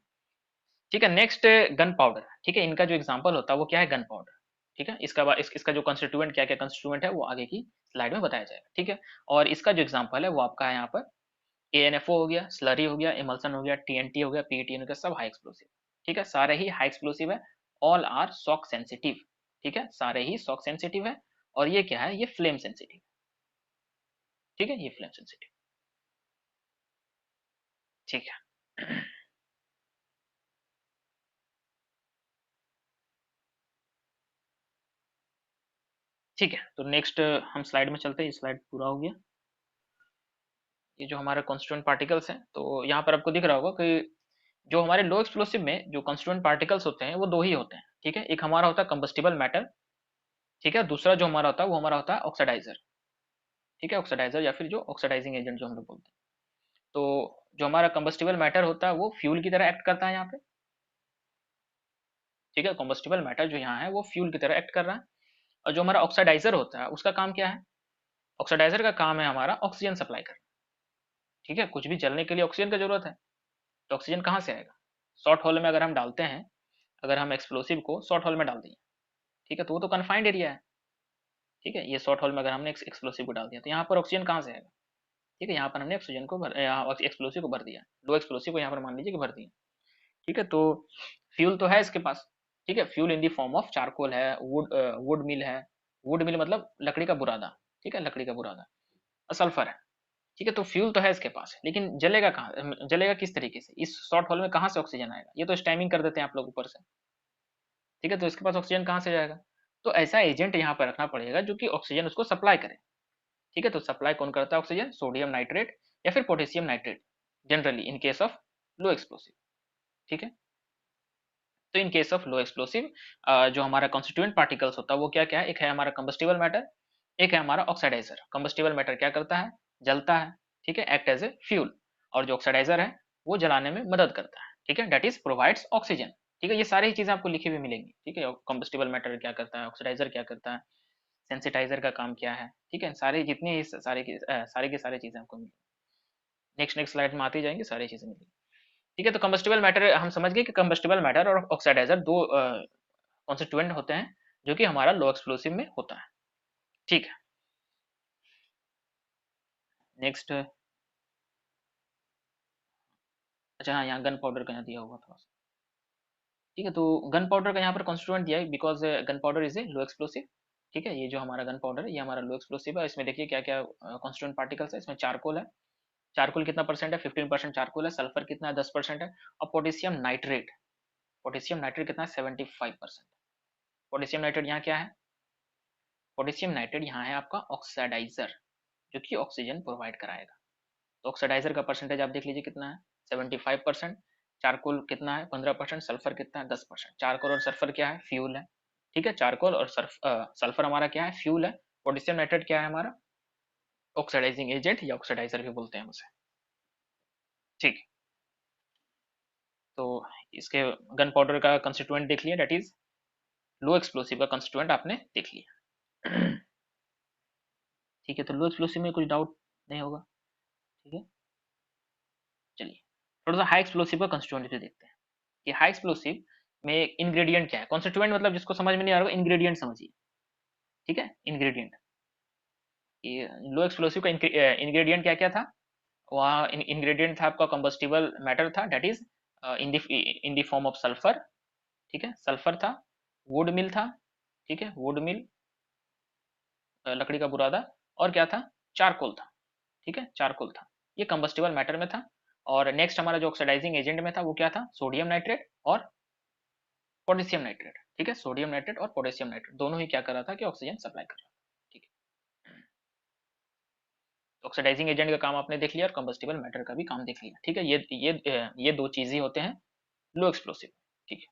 ठीक है, नेक्स्ट गन पाउडर। ठीक है, इनका जो एग्जांपल होता है वो क्या है, गन पाउडर। ठीक है, इसका जो कंस्टिट्यूएंट क्या क्या कंस्टिट्यूएंट है वो आगे की स्लाइड में बताया जाएगा। ठीक है, और इसका जो एग्जांपल है वो आपका है यहाँ पर एएनएफओ हो गया, स्लरी हो गया, इमल्सन हो गया, टीएनटी हो गया, पीईटी हो गया, सब हाई एक्सप्लोसिव। ठीक है, सारे ही हाई एक्सप्लोसिव है, ऑल आर शॉक सेंसिटिव। ठीक है, सारे ही शॉक सेंसिटिव है, और ये क्या है, ये फ्लेम सेंसिटिव। ठीक है, ये फ्लेम सेंसिटिव। ठीक है। ठीक है, तो नेक्स्ट हम स्लाइड में चलते हैं, स्लाइड पूरा हो गया। ये जो हमारे कॉन्स्टिट्यूएंट पार्टिकल्स हैं, तो यहाँ पर आपको दिख रहा होगा कि जो हमारे लो एक्सप्लोसिव में जो कॉन्स्टिट्यूएंट पार्टिकल्स होते हैं वो दो ही होते हैं। ठीक है, एक हमारा होता है कंबस्टिबल मैटर। ठीक है, दूसरा जो हमारा होता है वो हमारा होता है ऑक्सीडाइजर। ठीक है, ऑक्सीडाइजर या फिर जो ऑक्सीडाइजिंग एजेंट जो हम लोग बोलते हैं। तो जो हमारा कंबस्टिबल मैटर होता है वो फ्यूल की तरह एक्ट करता है यहाँ पे। ठीक है, कंबस्टिबल मैटर जो यहाँ है वो फ्यूल की तरह एक्ट कर रहा है। और जो हमारा ऑक्सीडाइजर होता है उसका काम क्या है, ऑक्सीडाइजर का काम है हमारा ऑक्सीजन सप्लाई करना। ठीक है, कुछ भी जलने के लिए ऑक्सीजन की जरूरत है, तो ऑक्सीजन कहाँ से आएगा, शॉर्ट होल में अगर हम डालते हैं, अगर हम एक्सप्लोसिव को शॉर्ट होल में डाल दिए, ठीक है, तो वो तो कन्फाइंड एरिया है। ठीक है, ये शॉर्ट होल में अगर हमने एक्सप्लोसिव को डाल दिया तो यहाँ पर ऑक्सीजन कहाँ से आएगा। ठीक है, यहाँ पर हमने ऑक्सीजन को यहाँ एक्सप्लोसिव को भर दिया, लो एक्सप्लोसिव को यहाँ पर मान लीजिए कि भर दिया। ठीक है, तो फ्यूल तो है इसके पास। ठीक है, fuel in the form of charcoal है, वुड मिल है, वुड मिल मतलब लकड़ी का बुरादा। ठीक है, लकड़ी का बुरादा, और सल्फर है। ठीक है, तो फ्यूल तो है इसके पास, लेकिन जलेगा कहाँ, जलेगा किस तरीके से, इस शॉर्ट होल में कहाँ से ऑक्सीजन आएगा, ये तो स्टाइमिंग कर देते हैं आप लोग ऊपर से। ठीक है, तो इसके पास ऑक्सीजन कहाँ से जाएगा, तो ऐसा एजेंट यहाँ पर रखना पड़ेगा जो कि ऑक्सीजन उसको सप्लाई करे। ठीक है, तो सप्लाई कौन करता है ऑक्सीजन, सोडियम नाइट्रेट या फिर potassium nitrate, generally in case of low explosive. ठीक है, तो in case of low explosive जो हमारा कॉन्स्टिट्यूएंट पार्टिकल्स होता है वो क्या क्या है, एक है हमारा कंबस्टिबल मैटर, एक है हमारा ऑक्सीडाइजर। कंबस्टिबल मैटर क्या करता है, जलता है। ठीक है, एक्ट एज ए फ्यूल। और जो ऑक्सीडाइजर है वो जलाने में मदद करता है। ठीक है, डेट इज प्रोवाइड्स ऑक्सीजन। ठीक है, ये सारी ही चीजें आपको लिखी हुई मिलेंगी। ठीक है, कंबस्टिबल मैटर क्या करता है, ऑक्सीडाइजर क्या करता है, सेंसिटाइजर का काम क्या है। ठीक है, सारे जितनी सारे की सारी चीजें आपको मिलेंगी। नेक्स्ट नेक्स्ट स्लाइड में आती जाएंगे सारी चीजें मिलेंगी। ठीक है, तो कंबस्टिबल मैटर हम समझ गए कि कंबस्टिबल मैटर और ऑक्सीडाइजर दो कॉन्स्टिट्यूएंट होते हैं जो कि हमारा लो एक्सप्लोसिव में होता है। ठीक है, नेक्स्ट। अच्छा हाँ, यहाँ गन पाउडर का यहाँ दिया हुआ थोड़ा सा। ठीक है, तो गन पाउडर का यहाँ पर कॉन्स्टिट्यूएंट दिया है because gun powder is a low explosive. ठीक है, ये जो हमारा गन पाउडर है ये हमारा लो एक्सप्लोसिव है। इसमें देखिए क्या क्या कॉन्स्टिट्यूएंट पार्टिकल्स है। इसमें चारकोल है, चारकोल कितना परसेंट है, 15% चारकोल है। सल्फर कितना है, 10% है। और पोटेशियम नाइट्रेट, पोटेशियम नाइट्रेट कितना है, 75%। पोटेशियम नाइट्रेट यहाँ क्या है, पोटेशियम नाइट्रेट यहाँ है आपका ऑक्सीडाइजर, जो कि ऑक्सीजन प्रोवाइड कराएगा। तो ऑक्सीडाइजर का परसेंटेज आप देख लीजिए कितना है, 75%। चारकोल कितना है, 15%। सल्फर कितना है, 10%। चारकोल और सल्फर क्या है, फ्यूल है। ठीक है, चारकोल और सल्फर हमारा क्या है, फ्यूल है। पोटेशियम नाइट्रेट क्या है हमारा, ऑक्सीडाइजिंग एजेंट या ऑक्सीडाइजर भी बोलते हैं उसे। ठीक, तो इसके गन पाउडर का कंस्टिट्यूएंट देख लिया, दैट इज लो एक्सप्लोसिव का कंस्टिट्यूएंट आपने देख लिया। ठीक है, तो लो एक्सप्लोसिव में कुछ डाउट नहीं होगा। ठीक है, चलिए थोड़ा सा हाई एक्सप्लोसिव का कंस्टिट्यूएंट भी देखते हैं कि हाई एक्सप्लोसिव में इंग्रेडिएंट क्या है। कॉन्स्टिट्यूएंट मतलब जिसको समझ में नहीं आ रहा इंग्रेडिएंट समझिए। ठीक है, इंग्रेडिएंट, लो एक्सप्लोसिव का इंग्रेडिएंट क्या क्या था, वहाँ इंग्रेडिएंट था आपका कंबस्टिबल मैटर था, that is in the form of sulphur. ठीक है, सल्फर था। वुड मिल था। ठीक है, वुड मिल, लकड़ी का बुरादा। और क्या था, चारकोल था। ठीक है, चारकोल था। ये कंबस्टिबल मैटर में था। और नेक्स्ट हमारा जो ऑक्सीडाइजिंग एजेंट में था वो क्या था, सोडियम नाइट्रेट और पोटेशियम नाइट्रेट। ठीक है, सोडियम नाइट्रेट और पोटेशियम नाइट्रेट दोनों ही क्या कर रहा था कि ऑक्सीजन सप्लाई कर रहा था। ठीक है, ऑक्सीडाइजिंग एजेंट का काम आपने देख लिया और कंबस्टिबल मैटर का भी काम देख लिया। ठीक है, ये दो चीज ही होते हैं लो एक्सप्लोसिव। ठीक है,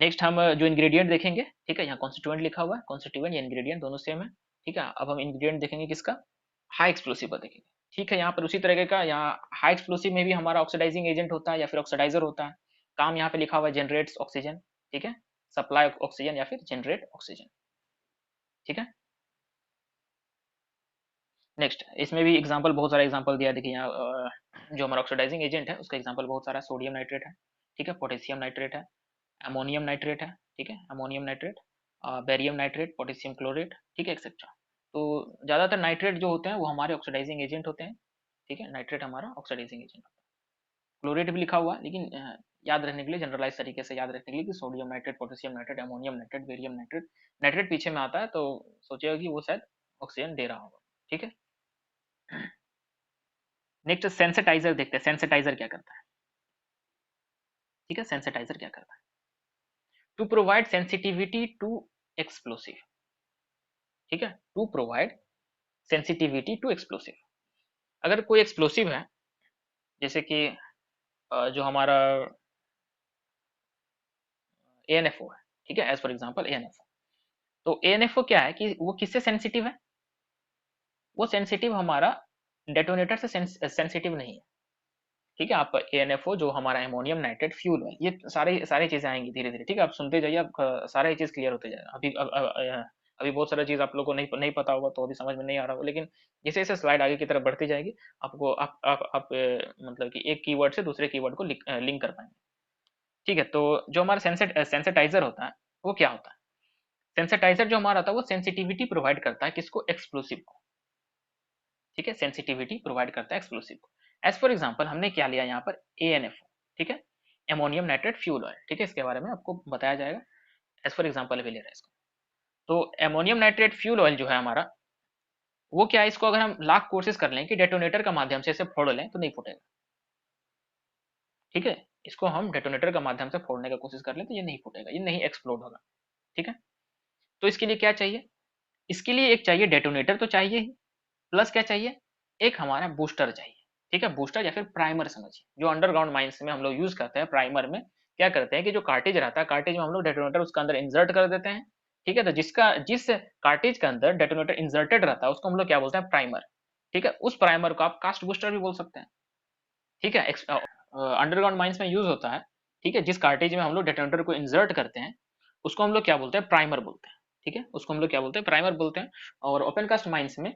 नेक्स्ट हम जो इंग्रेडिएंट देखेंगे। ठीक है, यहाँ कॉन्स्टिट्यूएंट लिखा हुआ है, कॉन्स्टिट्यूएंट या इंग्रेडिएंट दोनों सेम है। ठीक है, अब हम इंग्रेडिएंट देखेंगे किसका, हाई एक्सप्लोसिव का देखेंगे। ठीक है, यहाँ पर उसी तरीके का, यहाँ हाई एक्सप्लोसिव में भी हमारा ऑक्सीडाइजिंग एजेंट होता है या फिर ऑक्सीडाइजर होता है। काम यहाँ पे लिखा हुआ है जनरेट्स ऑक्सीजन। ठीक है, सप्लाई ऑक्सीजन या फिर जनरेट ऑक्सीजन। ठीक है, नेक्स्ट इसमें भी एग्जांपल, बहुत सारा एग्जांपल दिया है। देखिए यहाँ जो हमारा ऑक्सीडाइजिंग एजेंट है उसका एग्जांपल बहुत सारा, सोडियम नाइट्रेट है। ठीक है, पोटेशियम नाइट्रेट है, अमोनियम नाइट्रेट है। ठीक है, ammonium nitrate, barium nitrate, potassium chlorate. ठीक है, एक्सेट्रा। तो ज्यादातर नाइट्रेट जो होते हैं वो हमारे ऑक्सीडाइजिंग एजेंट होते हैं। ठीक है, नाइट्रेट हमारा ऑक्सीडाइजिंग एजेंट होता है। क्लोरेट भी लिखा हुआ है, लेकिन याद रखने के लिए, जनरलाइज तरीके से याद रखने के लिए कि sodium nitrate, potassium nitrate, ammonium nitrate, barium nitrate. Nitrate पीछे में आता है तो सोचेगा कि वो शायद ऑक्सीजन दे रहा होगा। ठीक है, नेक्स्ट सेंसिटाइजर देखते हैं, सेंसिटाइजर क्या करता है। ठीक है, सेंसिटाइजर क्या करता है, to provide sensitivity to explosive. ठीक है, to provide sensitivity to explosive. अगर कोई एक्सप्लोसिव है, जैसे कि जो हमारा एएनएफओ है। ठीक है, एज फॉर एग्जांपल एएनएफओ। तो एएनएफओ क्या है कि वो किससे सेंसिटिव है, वो सेंसिटिव हमारा डेटोनेटर से सेंसिटिव नहीं है। ठीक है, आप एएनएफओ जो हमारा अमोनियम नाइट्रेट फ्यूल है, ये सारी सारी चीजें आएंगी धीरे धीरे। ठीक है, आप सुनते जाइए, आप सारा चीज क्लियर होते जाएगा। अभी बहुत सारा चीज आप लोगों को नहीं पता होगा तो अभी समझ में नहीं आ रहा होगा, लेकिन जैसे जैसे स्लाइड आगे की तरफ बढ़ती जाएगी आपको मतलब कि एक कीवर्ड से दूसरे कीवर्ड को लिंक कर पाएंगे। ठीक है, तो जो हमारा सेंसिटाइजर होता है वो क्या होता है, सेंसिटाइजर जो हमारा होता है वो सेंसिटिविटी प्रोवाइड करता है किसको, एक्सप्लोसिव को। ठीक है, सेंसिटिविटी प्रोवाइड करता है एक्सप्लोसिव को। एज फॉर एग्जांपल हमने क्या लिया यहाँ पर, एएनएफओ। ठीक है, अमोनियम नाइट्रेट फ्यूल ऑयल। ठीक है, इसके बारे में आपको बताया जाएगा, एज फॉर एग्जांपल भी ले रहे हैं इसको। तो अमोनियम नाइट्रेट फ्यूल ऑयल जो है हमारा, वो क्या है, इसको अगर हम लाख कोशिश कर लें कि डेटोनेटर का माध्यम से इसे फोड़ लें तो नहीं फूटेगा। ठीक है, इसको हम डेटोनेटर का माध्यम से फोड़ने का कोशिश कर लें तो ये नहीं फूटेगा, ये नहीं एक्सप्लोड होगा। ठीक है, तो इसके लिए क्या चाहिए, इसके लिए एक चाहिए डेटोनेटर तो चाहिए ही, प्लस क्या चाहिए, एक हमारा बूस्टर चाहिए। ठीक है, बूस्टर या फिर प्राइमर समझिए, जो अंडरग्राउंड माइंस में हम लोग यूज करते हैं। प्राइमर में क्या करते हैं कि जो कार्टेज रहता है, कार्टेज में हम लोग डेटोनेटर उसके अंदर इंसर्ट कर देते हैं। ठीक है, तो जिस कार्टेज के अंदर डेटोनेटर इंसर्टेड रहता है उसको हम लोग क्या बोलते हैं, प्राइमर। ठीक है, उस प्राइमर को आप कास्ट बूस्टर भी बोल सकते हैं। ठीक है, अंडरग्राउंड माइंस में यूज होता है। ठीक है, जिस कार्टेज में हम लोग डेटोनेटर को इंसर्ट करते हैं उसको हम लोग क्या बोलते हैं, प्राइमर बोलते हैं। ठीक है, उसको हम लोग क्या बोलते हैं, प्राइमर बोलते हैं। और ओपन कास्ट माइंस में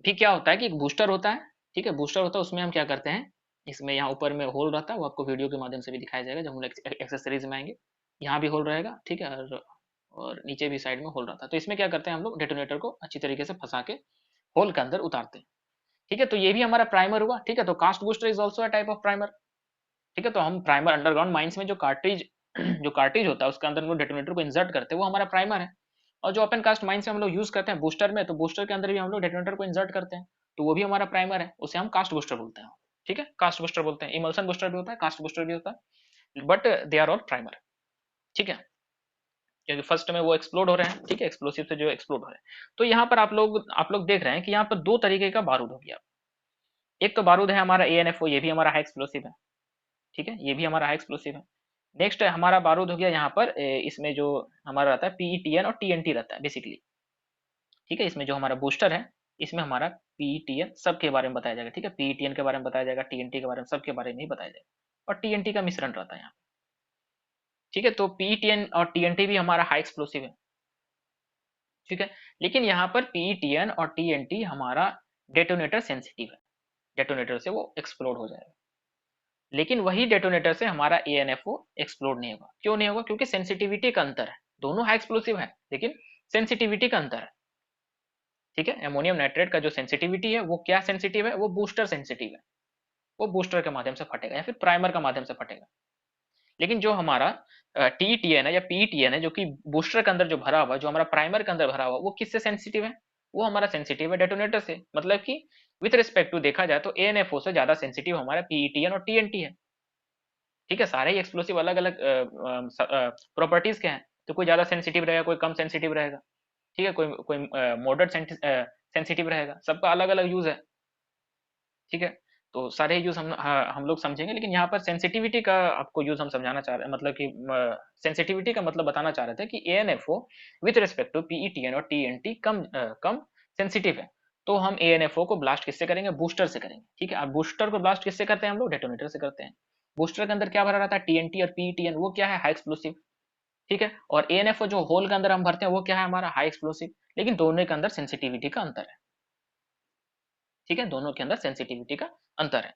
भी क्या होता है कि एक बूस्टर होता है। ठीक है, बूस्टर होता है उसमें हम क्या करते हैं, इसमें यहाँ ऊपर में होल रहता है, वो आपको वीडियो के माध्यम से भी दिखाया जाएगा जब हम लोग एक्सेसरीज में आएंगे। यहाँ भी होल रहेगा, ठीक है, और नीचे भी साइड में होल रहता है। तो इसमें क्या करते हैं हम लोग, डेटोनेटर को अच्छी तरीके से फंसा के होल के अंदर उतारते हैं। ठीक है, तो ये भी हमारा प्राइमर हुआ। ठीक है, तो cast booster is also a type of primer. ठीक है, तो हम प्राइमर अंडरग्राउंड माइंस में जो कार्ट्रिज जो कार्ट्रिज होता है उसके अंदर हम लोग डेटोनेटर को इंसर्ट करते हैं, वो हमारा प्राइमर है। और जो ओपन कास्ट माइंस में हम लोग यूज करते हैं बूस्टर में, तो बूस्टर के अंदर भी हम लोग डेटोनेटर को इंसर्ट करते हैं, तो वो भी हमारा प्राइमर है, उसे हम कास्ट बूस्टर बोलते हैं। ठीक है, कास्ट बूस्टर बोलते हैं। इमल्सन बूस्टर भी होता है, कास्ट बूस्टर भी होता है, but they are all primer. ठीक है, क्योंकि फर्स्ट में वो एक्सप्लोड हो रहे हैं, ठीक है, एक्सप्लोसिव से जो एक्सप्लोड हो रहे हैं। तो यहाँ पर आप लोग देख रहे हैं कि यहाँ पर दो तरीके का बारूद हो गया। एक तो बारूद है हमारा ANFO, ये भी हमारा हाई एक्सप्लोसिव है। ठीक है, ये भी हमारा हाई एक्सप्लोसिव है। नेक्स्ट हमारा बारूद हो गया यहाँ पर इसमें जो हमारा रहता है PETN और TNT रहता है बेसिकली। ठीक है, इसमें जो हमारा बूस्टर है, इसमें हमारा PETN सब के बारे में बताया जाएगा। ठीक है, PETN के बारे में बताया जाएगा, TNT के बारे में, सब के बारे में ही बताया जाएगा, और TNT का मिश्रण रहता है यहाँ। ठीक है, तो PETN और TNT भी हमारा हाई एक्सप्लोसिव है। ठीक है, लेकिन यहाँ पर PETN और TNT हमारा डेटोनेटर सेंसिटिव है, डेटोनेटर से वो एक्सप्लोड हो जाएगा। लेकिन वही डेटोनेटर से हमारा ANFO एक्सप्लोड नहीं होगा। क्यों नहीं होगा? क्योंकि सेंसिटिविटी का अंतर है। दोनों हाई एक्सप्लोसिव है लेकिन सेंसिटिविटी का अंतर है। ठीक है, अमोनियम नाइट्रेट का जो सेंसिटिविटी है वो क्या सेंसिटिव है, वो बूस्टर सेंसिटिव है, वो बूस्टर के माध्यम से फटेगा या फिर प्राइमर का माध्यम से फटेगा। लेकिन जो हमारा TTN है या PTN है जो कि बूस्टर के अंदर जो भरा हुआ, जो हमारा प्राइमर के अंदर भरा हुआ, वो किससे सेंसिटिव है? वो हमारा सेंसिटिव है डेटोनेटर से। मतलब कि विथ रिस्पेक्ट टू देखा जाए तो ANFO से ज्यादा सेंसिटिव हमारा PETN और TNT है। ठीक है, सारे ही एक्सप्लोसिव अलग अलग प्रॉपर्टीज के हैं, तो कोई ज्यादा सेंसिटिव रहेगा, कोई कम सेंसिटिव रहेगा। ठीक है, कोई कोई मॉडरेट सेंसिटिव रहेगा, सबका अलग अलग यूज है। ठीक है, तो सारे यूज हम लोग समझेंगे, लेकिन यहाँ पर सेंसिटिविटी का आपको यूज हम समझाना चाह रहे हैं, मतलब कि सेंसिटिविटी का मतलब बताना चाह रहे थे कि ANFO with respect to PETN और TNT कम सेंसिटिव है। तो हम ANFO को ब्लास्ट किससे करेंगे? बूस्टर से करेंगे। ठीक है, अब बूस्टर को ब्लास्ट किससे करते हैं हम लोग? डेटोनेटर से करते हैं। बूस्टर के अंदर क्या भरा रहता है? TNT और PETN, वो क्या है? High explosive. ठीक है, और ANFO जो होल के अंदर हम भरते हैं वो क्या है? हमारा हाई एक्सप्लोसिव। लेकिन दोनों के अंदर सेंसिटिविटी का अंतर है। ठीक है, दोनों के अंदर सेंसिटिविटी का अंतर है।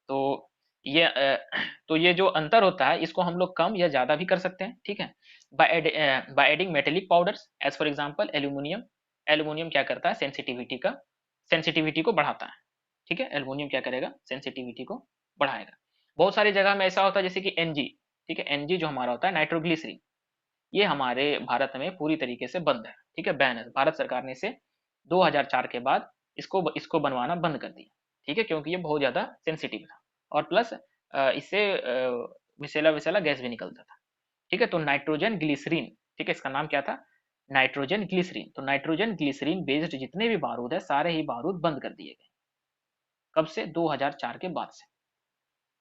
तो ये तो ये जो अंतर होता है इसको हम लोग कम या ज्यादा भी कर सकते हैं। ठीक है, by adding metallic powders as for example aluminium. Aluminium क्या करता है? सेंसिटिविटी को बढ़ाता है। ठीक है, एल्यूमिनियम क्या करेगा? सेंसिटिविटी को बढ़ाएगा। बहुत सारी जगह में ऐसा होता है जैसे कि NG। ठीक है, NG जो हमारा होता है नाइट्रोग्लिसरीन, ये हमारे भारत में पूरी तरीके से बंद है। ठीक है, बैन है, भारत सरकार ने इसे 2004 के बाद इसको इसको बनवाना बंद कर दिया। ठीक है, क्योंकि ये बहुत ज्यादा सेंसिटिव था, और प्लस इससे विषैला विषैला गैस भी निकलता था। ठीक है, तो नाइट्रोजन ग्लिसरीन, ठीक है, इसका नाम क्या था? Nitrogen glycerine. तो नाइट्रोजन ग्लिसरीन बेस्ड जितने भी बारूद है सारे ही बारूद बंद कर दिए गए। कब से? 2004 के बाद से।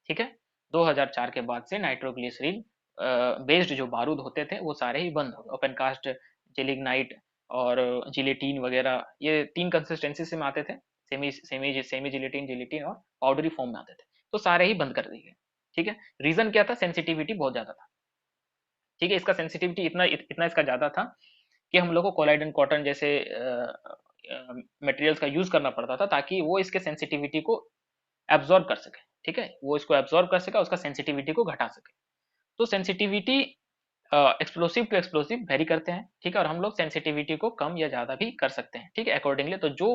ठीक है, 2004 के बाद से नाइट्रोग्लिसरीन बेस्ड जो बारूद होते थे वो सारे ही बंद हो गए। ओपन कास्ट, जिलिग्नाइट और जिलेटीन वगैरह, ये तीन कंसिस्टेंसी से में आते थे, semi semi semi gelatine, gelatine और पाउडरी फॉर्म में आते थे, तो सारे ही बंद कर दिए गए। ठीक है, रीजन क्या था? सेंसिटिविटी बहुत ज्यादा था। ठीक है, इसका सेंसिटिविटी इतना इसका ज्यादा था कि हम लोग को कोलाइडन कॉटन जैसे मटेरियल्स का यूज करना पड़ता था ताकि वो इसके सेंसिटिविटी को एब्जॉर्ब कर सके। ठीक है, वो इसको एब्जॉर्ब कर सके, उसका सेंसिटिविटी को घटा सके। तो sensitivity explosive to explosive vary करते हैं। ठीक है, और हम लोग सेंसिटिविटी को कम या ज्यादा भी कर सकते हैं। ठीक है, अकॉर्डिंगली। तो जो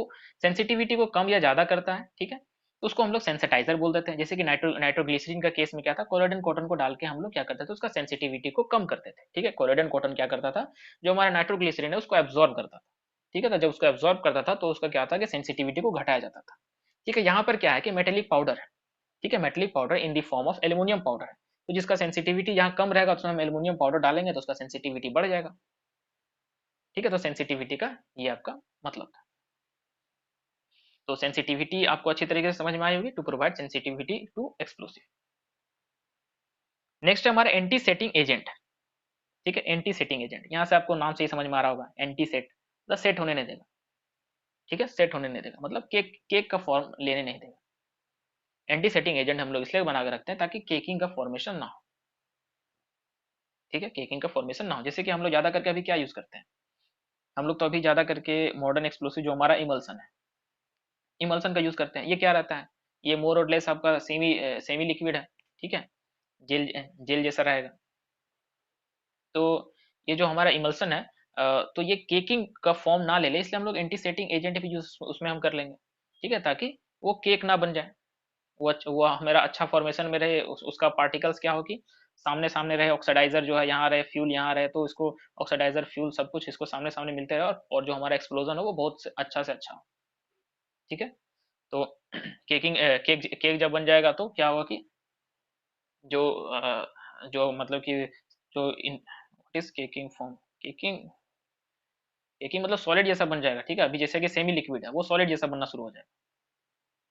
सेंसिटिविटी को कम या ज्यादा करता है, ठीक है, तो उसको हम लोग सेंसिटाइजर बोल देते हैं। जैसे कि नाइट्रोग्लिसरीन का केस में क्या था? कोलाइडन कॉटन को डाल के हम लोग क्या करते थे? उसका सेंसिटिविटी को कम करते थे। ठीक है, कोलाइडन कॉटन क्या करता था? जो हमारा नाइट्रोग्लिसरीन है उसको एब्जॉर्ब करता था। ठीक है, तो जब उसको एब्जॉर्ब करता था तो उसका क्या था कि सेंसिटिविटी को घटाया जाता था। ठीक है, यहाँ पर क्या है कि मेटेलिक पाउडर है। ठीक है, metallic powder in the form of aluminium powder है, तो जिसका सेंसिटिविटी यहाँ कम रहेगा उसमें हम एल्यूमिनियम पाउडर डालेंगे तो उसका सेंसिटिविटी बढ़ जाएगा। ठीक है, तो सेंसिटिविटी का ये आपका मतलब था। तो सेंसिटिविटी आपको अच्छी तरीके से समझ में आई होगी, to provide sensitivity to explosive. Next है हमारा एंटी सेटिंग एजेंट। ठीक है, एंटी सेटिंग एजेंट, यहाँ से आपको नाम से ही समझ में आ रहा होगा, एंटी सेट मतलब सेट होने नहीं देगा। ठीक है, सेट होने नहीं देगा मतलब केक केक का फॉर्म लेने नहीं देगा। एंटी सेटिंग एजेंट हम लोग इसलिए बना के रखते हैं ताकि केकिंग का फॉर्मेशन ना हो। ठीक है, केकिंग का फॉर्मेशन ना हो। जैसे कि हम लोग ज्यादा करके अभी क्या यूज करते हैं? हम लोग तो अभी ज्यादा करके मॉडर्न एक्सप्लोसिव जो हमारा इमल्सन है, इमल्सन का यूज करते हैं। ये क्या रहता है, ये मोर और लेस आपका सेमी सेमी लिक्विड है, ठीक है, जेल जेल जैसा रहेगा। तो ये जो हमारा इमल्सन है तो ये केकिंग का फॉर्म ना ले ले, इसलिए हम लोग एंटी सेटिंग एजेंट भी यूज उसमें हम कर लेंगे, ठीक है, ताकि वो केक ना बन जाए, वो हमारा अच्छा फॉर्मेशन में रहे, उसका पार्टिकल्स क्या हो कि सामने सामने रहे, ऑक्सीडाइजर जो है यहाँ रहे, फ्यूल यहाँ रहे, तो इसको ऑक्सीडाइजर फ्यूल सब कुछ इसको सामने सामने मिलते रहे, और जो हमारा एक्सप्लोजन हो वो बहुत अच्छा से अच्छा हो, ठीक है। तो केक केक जब बन जाएगा तो क्या होगा कि जो जो मतलब कि जो in what is caking form, caking caking मतलब सॉलिड जैसा बन जाएगा, ठीक है। अभी जैसे कि सेमी लिक्विड है वो सॉलिड जैसा बनना शुरू हो जाएगा,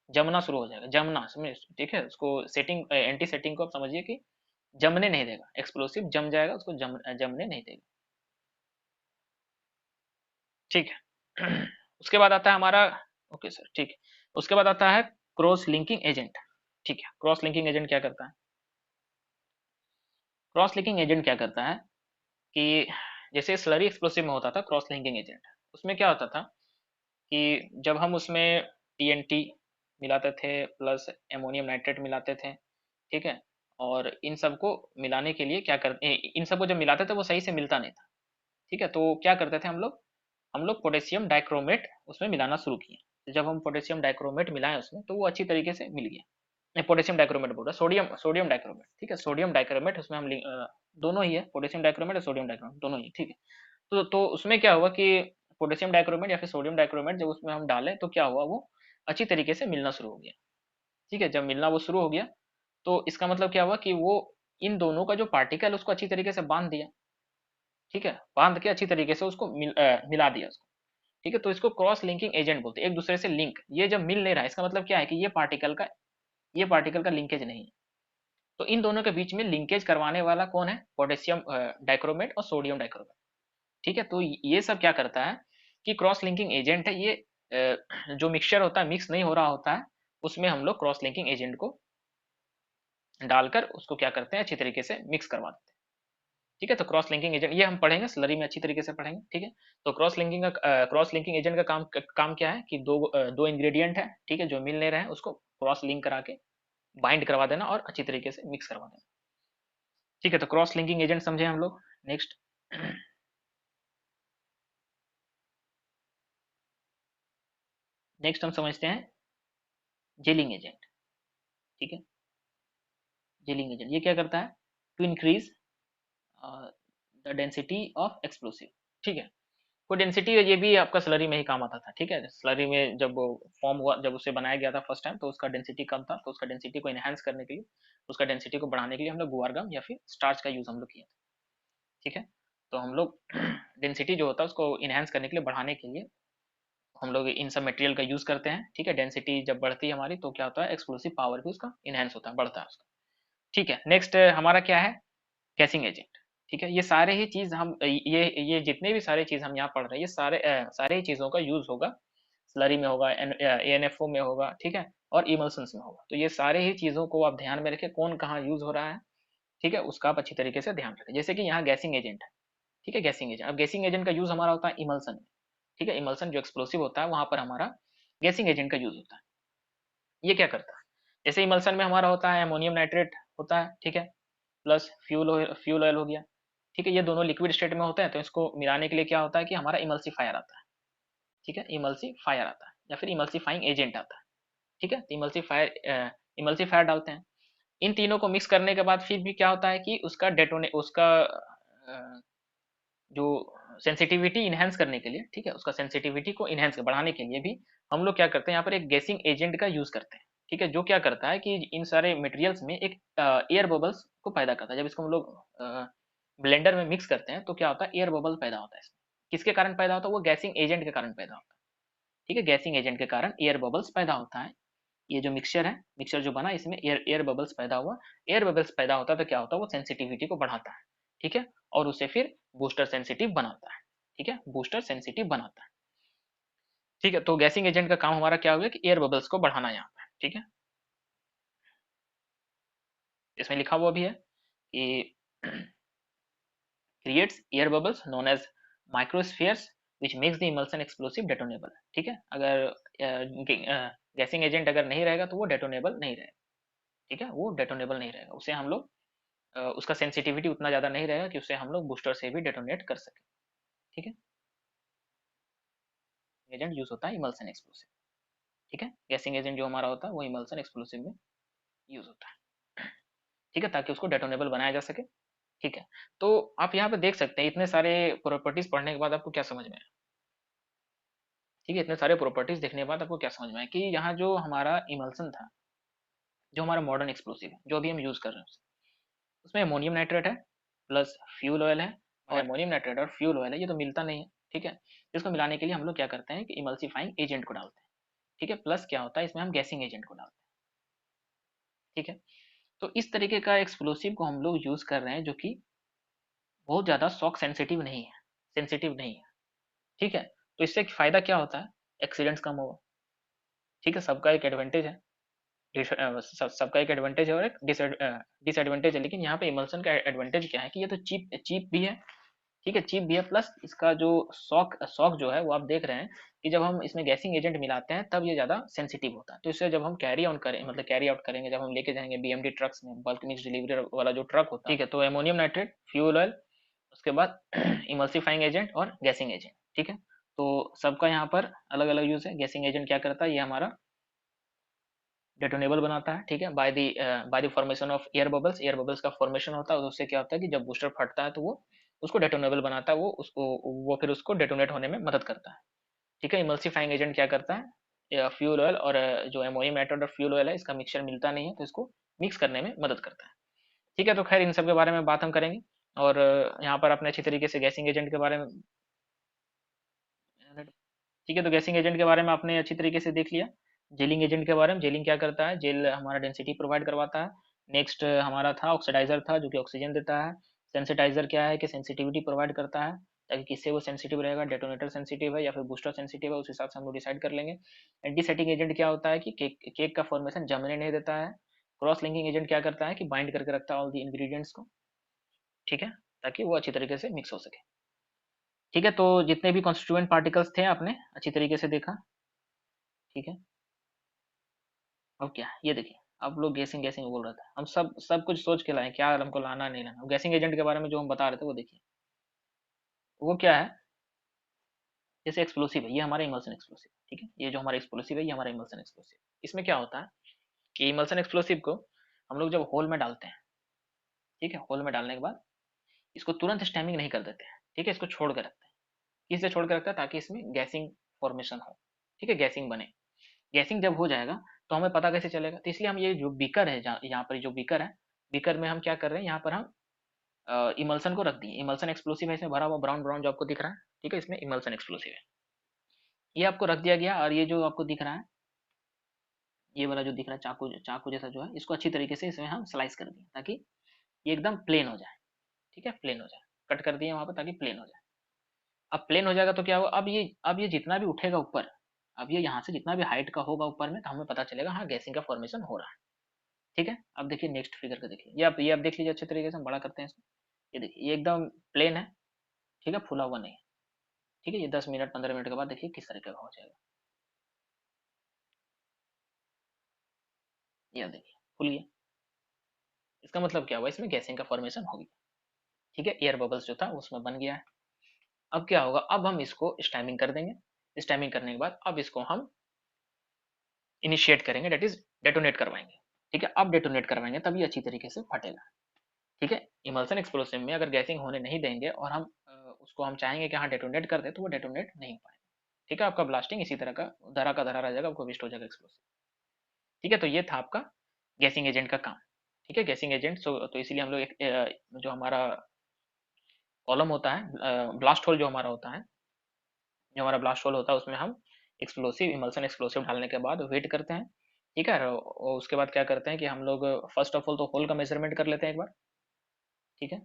जमना शुरू हो जाएगा, जमना समझे, ठीक है। उसको सेटिंग एंटी सेटिंग को आप समझिए कि जमने नहीं देगा, एक्सप्लोसिव जम जाएगा, उसको जमने नहीं देगा, ठीक है। उसके बाद आता है हमारा, ओके सर ठीक है, उसके बाद आता है क्रॉस लिंकिंग एजेंट, ठीक है। क्रॉस लिंकिंग एजेंट क्या करता है, क्रॉस लिंकिंग एजेंट क्या करता है कि जैसे स्लरी एक्सप्लोसिव में होता था क्रॉस लिंकिंग एजेंट, उसमें क्या होता था कि जब हम उसमें टीएनटी मिलाते थे प्लस एमोनियम नाइट्रेट मिलाते थे, ठीक है, और इन सबको मिलाने के लिए क्या करते, इन सबको जब मिलाते थे वो सही से मिलता नहीं था, ठीक है, तो क्या करते थे हम लोग पोटेशियम डाइक्रोमेट उसमें मिलाना शुरू किए। तो जब हम पोटेशियम डाइक्रोमेट मिलाएं उसमें तो वो अच्छी तरीके से मिल गया, नहीं पोटेशियम डाइक्रोमेट बोल रहा, सोडियम सोडियम डाइक्रोमेट, ठीक है, सोडियम डाइक्रोमेट उसमें हम दोनों ही है, पोटेशियम डाइक्रोमेट और सोडियम डाइक्रोमेट दोनों ही, ठीक है। तो उसमें क्या हुआ कि पोटेशियम डाइक्रोमेट या फिर सोडियम डाइक्रोमेट जब उसमें हम डालें तो क्या हुआ, वो अच्छी तरीके से मिलना शुरू हो गया, ठीक है। जब मिलना वो शुरू हो गया तो इसका मतलब क्या हुआ कि वो इन दोनों का जो पार्टिकल उसको अच्छी तरीके से बांध दिया, ठीक है, बांध के अच्छी तरीके से उसको मिला दिया उसको, ठीक है। तो इसको क्रॉस लिंकिंग एजेंट बोलते हैं, एक दूसरे से लिंक, ये जब मिल नहीं रहा है इसका मतलब क्या है कि ये पार्टिकल का लिंकेज नहीं है। तो इन दोनों के बीच में लिंकेज करवाने वाला कौन है, पोटेशियम डाइक्रोमेट और सोडियम डाइक्रोमेट, ठीक है। तो ये सब क्या करता है कि क्रॉस लिंकिंग एजेंट है ये, जो मिक्सचर होता है मिक्स नहीं हो रहा होता है उसमें हम लोग क्रॉस लिंकिंग एजेंट को डालकर उसको क्या करते हैं अच्छी तरीके से मिक्स करवा देते हैं, ठीक है। तो क्रॉस लिंकिंग एजेंट ये हम पढ़ेंगे स्लरी में अच्छी तरीके से पढ़ेंगे, ठीक है। तो क्रॉस लिंकिंग एजेंट का काम क्या है कि दो इंग्रेडिएंट है, ठीक है, जो मिल नहीं रहे हैं उसको क्रॉस लिंक करा के बाइंड करवा देना और अच्छी तरीके से मिक्स करवा देना, ठीक है। तो क्रॉस लिंकिंग एजेंट समझे हम लोग। नेक्स्ट नेक्स्ट हम समझते हैं जेलिंग एजेंट, ठीक है। जेलिंग एजेंट ये क्या करता है, to increase the density of explosive, ठीक है। कोई डेंसिटी ये भी आपका स्लरी में ही काम आता था, ठीक है। स्लरी में जब फॉर्म हुआ, जब उसे बनाया गया था फर्स्ट टाइम तो उसका डेंसिटी कम था, तो उसका डेंसिटी को इनहेंस करने के लिए, उसका डेंसिटी को बढ़ाने के लिए हम लोग गुआरगम या फिर स्टार्च का यूज हम लोग किया था, ठीक है। तो हम लोग डेंसिटी जो होता है उसको इनहेंस करने के लिए, बढ़ाने के लिए हम लोग इन सब मटेरियल का यूज करते हैं, ठीक है। डेंसिटी जब बढ़ती है हमारी तो क्या होता है, एक्सप्लोसिव पावर भी उसका इनहेंस होता है, बढ़ता है उसका, ठीक है। नेक्स्ट हमारा क्या है, गैसिंग एजेंट, ठीक है। ये सारे ही चीज हम ये जितने भी सारे चीज हम यहाँ पढ़ रहे हैं ये सारे ही चीजों का यूज होगा, स्लरी में होगा, एएनएफओ में होगा, ठीक है, और इमल्सन्स में होगा। तो ये सारे ही चीजों को आप ध्यान में रखें कौन कहाँ यूज हो रहा है, ठीक है, उसका आप अच्छी तरीके से ध्यान रखें। जैसे कि यहाँ गैसिंग एजेंट है, ठीक है, गैसिंग एजेंट, अब गैसिंग एजेंट का यूज हमारा होता है इमल्सन में, ठीक है। इमल्सन जो एक्सप्लोसिव होता है वहां पर हमारा गैसिंग एजेंट का यूज होता है। ये क्या करता है, जैसे इमल्सन में हमारा होता है अमोनियम नाइट्रेट होता है, ठीक है, प्लस फ्यूल ऑयल हो गया, ठीक है। ये दोनों लिक्विड स्टेट में होते हैं, तो इसको मिलाने के लिए क्या होता है कि हमारा इमल्सीफायर आता है, ठीक है, इमल्सीफायर आता है या फिर इमल्सीफाइंग एजेंट आता है, ठीक है। तो इमल्सीफायर डालते हैं। इन तीनों को मिक्स करने के बाद फिर भी क्या होता है कि उसका जो सेंसिटिविटी इनहेंस करने के लिए, ठीक है, उसका सेंसिटिविटी को इनहेंस बढ़ाने के लिए भी हम लोग क्या करते हैं, यहाँ पर एक गैसिंग एजेंट का यूज करते हैं, ठीक है, जो क्या करता है कि इन सारे मटेरियल्स में एक एयर बबल्स को पैदा करता है। जब इसको हम लोग ब्लेंडर में मिक्स करते हैं तो क्या होता है, एयर बबल पैदा होता है इसमें, किसके कारण पैदा होता है, वो गैसिंग एजेंट के कारण पैदा होता है, ठीक है। गैसिंग एजेंट के कारण एयर बबल्स पैदा होता है। ये जो मिक्सचर है, मिक्सचर जो बना इसमें एयर बबल्स पैदा हुआ, एयर बबल्स पैदा होता है तो क्या होता है, वो सेंसिटिविटी को बढ़ाता है, ठीक है, और उसे फिर बूस्टर सेंसिटिव बनाता है, ठीक है, बूस्टर सेंसिटिव बनाता है, ठीक है। तो गैसिंग एजेंट का काम हमारा क्या हो गया कि एयर बबल्स को बढ़ाना यहाँ पे, ठीक है। इसमें लिखा हुआ भी है कि creates air bubbles known as microspheres which makes the emulsion explosive detonable, ठीक है। अगर गैसिंग एजेंट अगर नहीं रहेगा तो वो डेटोनेबल नहीं रहेगा। ठीक है, वो डेटोनेबल नहीं रहेगा, उसे हम लोग उसका सेंसिटिविटी उतना ज़्यादा नहीं रहेगा कि उसे हम लोग बूस्टर से भी डेटोनेट कर सकें। ठीक है, एजेंट यूज होता है इमल्सन एक्सप्लोसिव। ठीक है, गैसिंग एजेंट जो हमारा होता है वो इमल्सन एक्सप्लोसिव में यूज होता है। ठीक है, ताकि उसको डेटोनेबल बनाया जा सके। ठीक है, तो आप यहाँ पे देख सकते हैं इतने सारे प्रॉपर्टीज पढ़ने के बाद आपको क्या समझ में आया। ठीक है, इतने सारे प्रॉपर्टीज देखने के बाद आपको क्या समझ में आया कि यहाँ जो हमारा इमल्सन था, जो हमारा मॉडर्न एक्सप्लोसिव है जो अभी हम यूज कर रहे हैं, उसमें अमोनियम नाइट्रेट है प्लस फ्यूल ऑयल है, और अमोनियम नाइट्रेट और फ्यूल ऑयल है, ये तो मिलता नहीं है। ठीक है, इसको मिलाने के लिए हम लोग क्या करते हैं कि इमल्सिफाइंग एजेंट को डालते हैं। ठीक है, प्लस क्या होता है इसमें हम गैसिंग एजेंट को डालते हैं। ठीक है, तो इस तरीके का एक्सप्लोसिव को हम लोग यूज कर रहे हैं जो कि बहुत ज्यादा शॉक सेंसिटिव नहीं है, सेंसिटिव नहीं है। ठीक है, तो इससे फायदा क्या होता है, एक्सीडेंट्स कम होगा। ठीक है, सबका एक एडवांटेज है, सबका एक एडवांटेज है और एक डिसएडवांटेज है, लेकिन यहाँ पे इमल्सन का एडवांटेज क्या है कि ये तो चीप चीप भी है। ठीक है, चीप भी है, प्लस इसका जो शॉक शॉक जो है वो आप देख रहे हैं कि जब हम इसमें गैसिंग एजेंट मिलाते हैं तब ये ज़्यादा सेंसिटिव होता है। तो इससे जब हम कैरी ऑन करें, मतलब कैरी आउट करेंगे, जब हम लेके जाएंगे बीएमडी ट्रक्स में, बल्क मिक्स डिलीवरी वाला जो ट्रक होता है, ठीक है, तो अमोनियम नाइट्रेट, फ्यूल ऑयल, उसके बाद इमल्सिफाइंग एजेंट और गैसिंग एजेंट। ठीक है, तो सबका यहाँ पर अलग अलग यूज है। गैसिंग एजेंट क्या करता है, ये हमारा डेटोनेबल बनाता है। ठीक है, by the formation of air bubbles, air bubbles का फॉर्मेशन होता है, उससे क्या होता है कि जब बूस्टर फटता है तो वो उसको डेटोनेबल बनाता है, वो फिर उसको डेटोनेट होने में मदद करता है। ठीक है, इमल्सिफाइंग एजेंट क्या करता है, फ्यूल ऑयल और जो एमोनियम नाइट्रेट और फ्यूल ऑयल है, इसका मिक्सचर मिलता नहीं है तो इसको मिक्स करने में मदद करता है। ठीक है, तो खैर इन सब के बारे में बात हम करेंगे, और यहाँ पर आपने अच्छी तरीके से गैसिंग एजेंट के बारे में, ठीक है, तो गैसिंग एजेंट के बारे में आपने अच्छी तरीके से देख लिया। जेलिंग एजेंट के बारे में, जेलिंग क्या करता है, जेल हमारा डेंसिटी प्रोवाइड करवाता है। नेक्स्ट हमारा था ऑक्सीडाइजर था जो कि ऑक्सीजन देता है। सेंसिटाइजर क्या है कि सेंसिटिविटी प्रोवाइड करता है, ताकि किससे वो सेंसिटिव रहेगा, डेटोनेटर सेंसिटिव है या फिर बूस्टर सेंसिटिव है, उस हिसाब से हम लोग डिसाइड कर लेंगे। एंटीसेटिंग एजेंट क्या होता है कि केक का फॉर्मेशन जमने नहीं देता है। क्रॉस लिंकिंग एजेंट क्या करता है कि बाइंड करके रखता है ऑल दी इंग्रेडिएंट्स को। ठीक है, ताकि वो अच्छी तरीके से मिक्स हो सके। ठीक है, तो जितने भी कॉन्स्टिट्यूएंट पार्टिकल्स थे आपने अच्छी तरीके से देखा। ठीक है, अब क्या ये देखिए, आप लोग गैसिंग गैसिंग बोल रहे थे, हम सब सब कुछ सोच के लाए क्या हमको लाना नहीं लाना। गैसिंग एजेंट के बारे में जो हम बता रहे थे वो देखिए, वो क्या है, जैसे एक्सप्लोसिव है, ये हमारा इमल्सन एक्सप्लोसिव। ठीक है, ये जो हमारा एक्सप्लोसिव है ये हमारा इमल्सन एक्सप्लोसिव। इसमें क्या होता है कि इमल्सन एक्सप्लोसिव को हम लोग जब होल में डालते हैं, ठीक है, होल में डालने के बाद इसको तुरंत स्टैमिंग नहीं कर देते हैं। ठीक है, इसको छोड़ के रखते हैं। किससे छोड़ के रखता है, ताकि इसमें गैसिंग फॉर्मेशन हो। ठीक है, गैसिंग बने। गैसिंग जब हो जाएगा तो हमें पता कैसे चलेगा, तो इसलिए हम ये जो बीकर है, यहाँ पर जो बीकर है, बीकर में हम क्या कर रहे हैं, यहाँ पर हम इमल्सन को रख दिए। इमल्सन एक्सप्लोसिव है इसमें भरा हुआ, ब्राउन ब्राउन जो आपको दिख रहा है। ठीक है, इसमें इमल्सन एक्सप्लोसिव है, ये आपको रख दिया गया। और ये जो आपको दिख रहा है, ये वाला जो दिख रहा है चाकू चाकू जैसा जो है, इसको अच्छी तरीके से इसमें हम स्लाइस कर दिए ताकि ये एकदम प्लेन हो जाए। ठीक है, प्लेन हो जाए, कट कर दिए वहां पर ताकि प्लेन हो जाए। अब प्लेन हो जाएगा तो क्या होगा, अब ये जितना भी उठेगा ऊपर, अब ये यहाँ से जितना भी हाइट का होगा ऊपर में, तो हमें पता चलेगा हाँ गैसिंग का फॉर्मेशन हो रहा है। ठीक है, अब देखिए नेक्स्ट फिगर को देखिए, ये आप देख लीजिए अच्छे तरीके से, हम बड़ा करते हैं इसको। ये देखिए ये एकदम प्लेन है। ठीक है, फूला हुआ नहीं है। ठीक है, ये 10 मिनट 15 मिनट के बाद देखिए किस तरीके का हो जाएगा। ये देखिए खुल गया, इसका मतलब क्या हुआ, इसमें गैसिंग का फॉर्मेशन हो गया। ठीक है, एयर बबल्स जो था उसमें बन गया है। अब क्या होगा, अब हम इसको स्टैमिंग कर देंगे। स्टैमिंग करने के बाद अब इसको हम इनिशिएट करेंगे, डेट इज डेटोनेट करवाएंगे। ठीक है, अब डेटोनेट करवाएंगे तभी अच्छी तरीके से फटेगा। ठीक है, इमल्सन एक्सप्लोसिव में अगर गैसिंग होने नहीं देंगे और हम उसको हम चाहेंगे कि हाँ डेटोनेट कर दे, तो वो डेटोनेट नहीं हो पाएगा। ठीक है, आपका ब्लास्टिंग इसी तरह का धरा रह जाएगा, आपको वेस्ट हो जाएगा एक्सप्लोसिव। ठीक है, तो ये था आपका गैसिंग एजेंट का काम। ठीक है, गैसिंग एजेंट, तो इसीलिए हम लोग जो हमारा कॉलम होता है, ब्लास्ट होल जो हमारा होता है, जो हमारा ब्लास्ट होल होता है उसमें हम एक्सप्लोसिव, इमल्सन एक्सप्लोसिव डालने के बाद वेट करते हैं। ठीक है, और उसके बाद क्या करते हैं कि हम लोग फर्स्ट ऑफ ऑल तो होल का मेजरमेंट कर लेते हैं एक बार। ठीक है,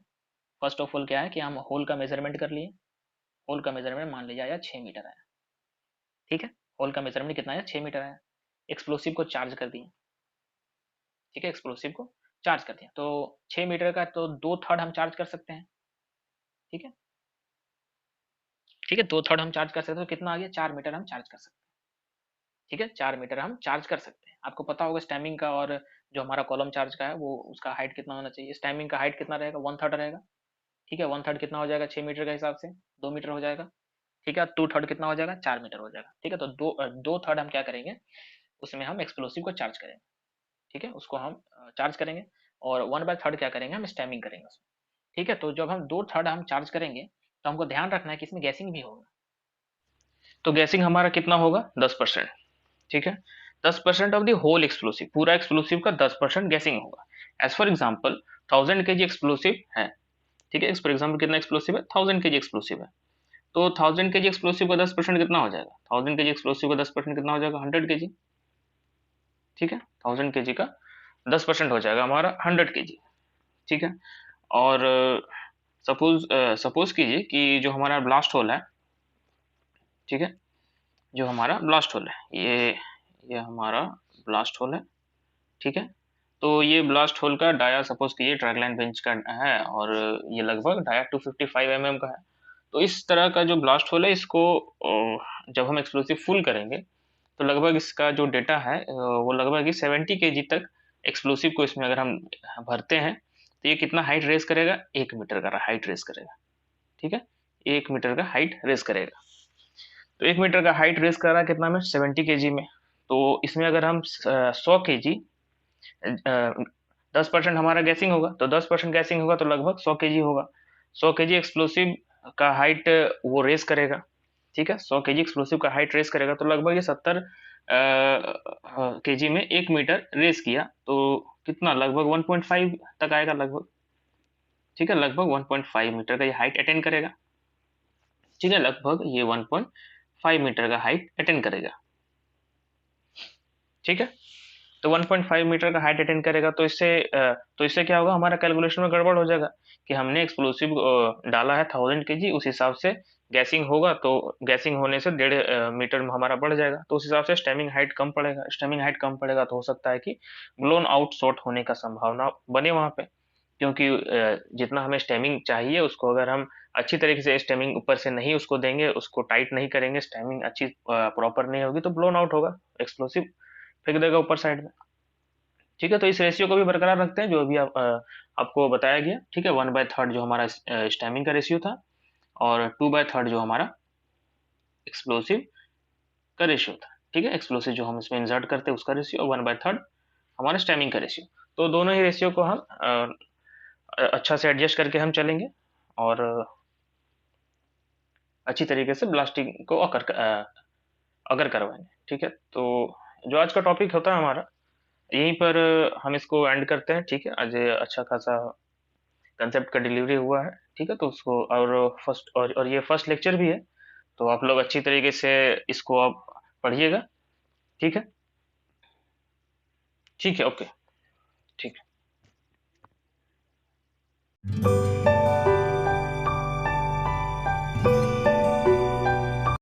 फर्स्ट ऑफ ऑल क्या है कि हम होल का मेजरमेंट कर लिए। होल का मेजरमेंट मान लीजिए आया 6 मीटर आया। ठीक है, होल का मेजरमेंट कितना आया, 6 मीटर आया। एक्सप्लोसिव को चार्ज कर दिए। ठीक है, एक्सप्लोसिव को चार्ज कर दिया, तो 6 मीटर का तो 2/3 हम चार्ज कर सकते हैं। ठीक है, ठीक है, 2/3 हम चार्ज कर सकते हैं, तो कितना आ गया, 4 मीटर हम चार्ज कर सकते हैं। ठीक है, 4 मीटर हम चार्ज कर सकते हैं। आपको पता होगा स्टेमिंग का और जो हमारा कॉलम चार्ज का है वो उसका हाइट कितना होना चाहिए। स्टेमिंग का हाइट कितना रहेगा, 1/3 रहेगा। ठीक है, 1/3 कितना हो जाएगा 6 मीटर के हिसाब से, 2 मीटर हो जाएगा। ठीक है, 2/3 कितना हो जाएगा, 4 मीटर हो जाएगा। ठीक है, तो 2/3 हम क्या करेंगे, उसमें हम एक्सप्लोसिव को चार्ज करेंगे। ठीक है, उसको हम चार्ज करेंगे, और 1/3 क्या करेंगे, हम स्टेमिंग करेंगे उसमें। ठीक है, तो जब हम 2/3 हम चार्ज करेंगे तो हमको ध्यान रखना है कि इसमें गैसिंग भी होगा। तो गैसिंग हमारा कितना होगा, 10%। ठीक है, 10% ऑफ द होल एक्सप्लोसिव, पूरा एक्सप्लोसिव का 10% गैसिंग होगा। As for example 1000 kg explosive है। ठीक है, फॉर एग्जाम्पल कितना एक्सप्लोसिव है, 1000 kg एक्सप्लोसिव है। तो 1000 kg एक्सप्लोसिव का 10% कितना हो जाएगा, 1000 kg एक्सप्लोसिव का 10% कितना हो जाएगा, 100 kg। ठीक है, 1000 kg का 10% हो जाएगा हमारा 100 kg। ठीक है, और सपोज सपोज कीजिए कि जो हमारा ब्लास्ट होल है, ठीक है, जो हमारा ब्लास्ट होल है, ये हमारा ब्लास्ट होल है। ठीक है, तो ये ब्लास्ट होल का डाया सपोज कीजिए ड्रैगलाइन बेंच का है, और ये लगभग डाया 255 mm का है। तो इस तरह का जो ब्लास्ट होल है, इसको जब हम एक्सप्लोसिव फुल करेंगे तो लगभग इसका जो डेटा है वो लगभग 70 kg तक एक्सप्लोसिव को इसमें अगर हम भरते हैं तो ये कितना हाइट रेस करेगा, 1 मीटर का हाइट रेस करेगा। ठीक है, 1 मीटर का हाइट रेस करेगा। तो 1 मीटर का हाइट रेस कर रहा है कितना में, 70 kg में। तो इसमें अगर हम 100 kg 10% हमारा गैसिंग होगा, तो 10% गैसिंग होगा तो लगभग 100 kg होगा। 100 kg एक्सप्लोसिव का हाइट वो रेस करेगा। ठीक है, 100 kg एक्सप्लोसिव का हाइट रेस करेगा तो लगभग ये 70 kg में 1 मीटर रेस किया, तो कितना लगभग 1.5 तक आएगा लगभग। ठीक है, लगभग 1.5 मीटर का ये हाइट अटेंड करेगा। ठीक है, लगभग ये 1.5 मीटर का हाइट अटेंड करेगा। ठीक है, तो 1.5 मीटर का हाइट अटेंड करेगा, तो इससे क्या होगा, हमारा कैलकुलेशन में गड़बड़ हो जाएगा कि हमने एक्सप्लोसिव डाला है 1000 kg, उस हिसाब से गैसिंग होगा, तो गैसिंग होने से 1.5 मीटर में हमारा बढ़ जाएगा, तो उस हिसाब से स्टेमिंग हाइट कम पड़ेगा। स्टेमिंग हाइट कम पड़ेगा तो हो सकता है कि ब्लोन आउट शॉट होने का संभावना बने वहां पे, क्योंकि जितना हमें स्टेमिंग चाहिए उसको अगर हम अच्छी तरीके से स्टेमिंग ऊपर से नहीं उसको देंगे, उसको टाइट नहीं करेंगे, स्टेमिंग अच्छी प्रॉपर नहीं होगी, तो ब्लोन आउट होगा, एक्सप्लोसिव फेंक देगा ऊपर साइड में। ठीक है, तो इस रेशियो को भी बरकरार रखते हैं जो अभी आपको बताया गया। ठीक है, 1/3 जो हमारा स्टेमिंग का रेशियो था, और 2/3 जो हमारा एक्सप्लोसिव का रेशियो था। ठीक है, एक्सप्लोसिव जो हम इसमें इंसर्ट करते हैं उसका रेशियो, और 1/3 हमारा स्टेमिंग का रेशियो। तो दोनों ही रेशियो को हम अच्छा से एडजस्ट करके हम चलेंगे, और अच्छी तरीके से ब्लास्टिंग को अगर करवाएंगे। ठीक है, तो जो आज का टॉपिक होता है हमारा, यहीं पर हम इसको एंड करते हैं। ठीक है, आज अच्छा खासा कंसेप्ट का डिलीवरी हुआ है। ठीक है, तो उसको, और फर्स्ट और ये फर्स्ट लेक्चर भी है, तो आप लोग अच्छी तरीके से इसको आप पढ़िएगा। ठीक है, ठीक है, ओके, ठीक है।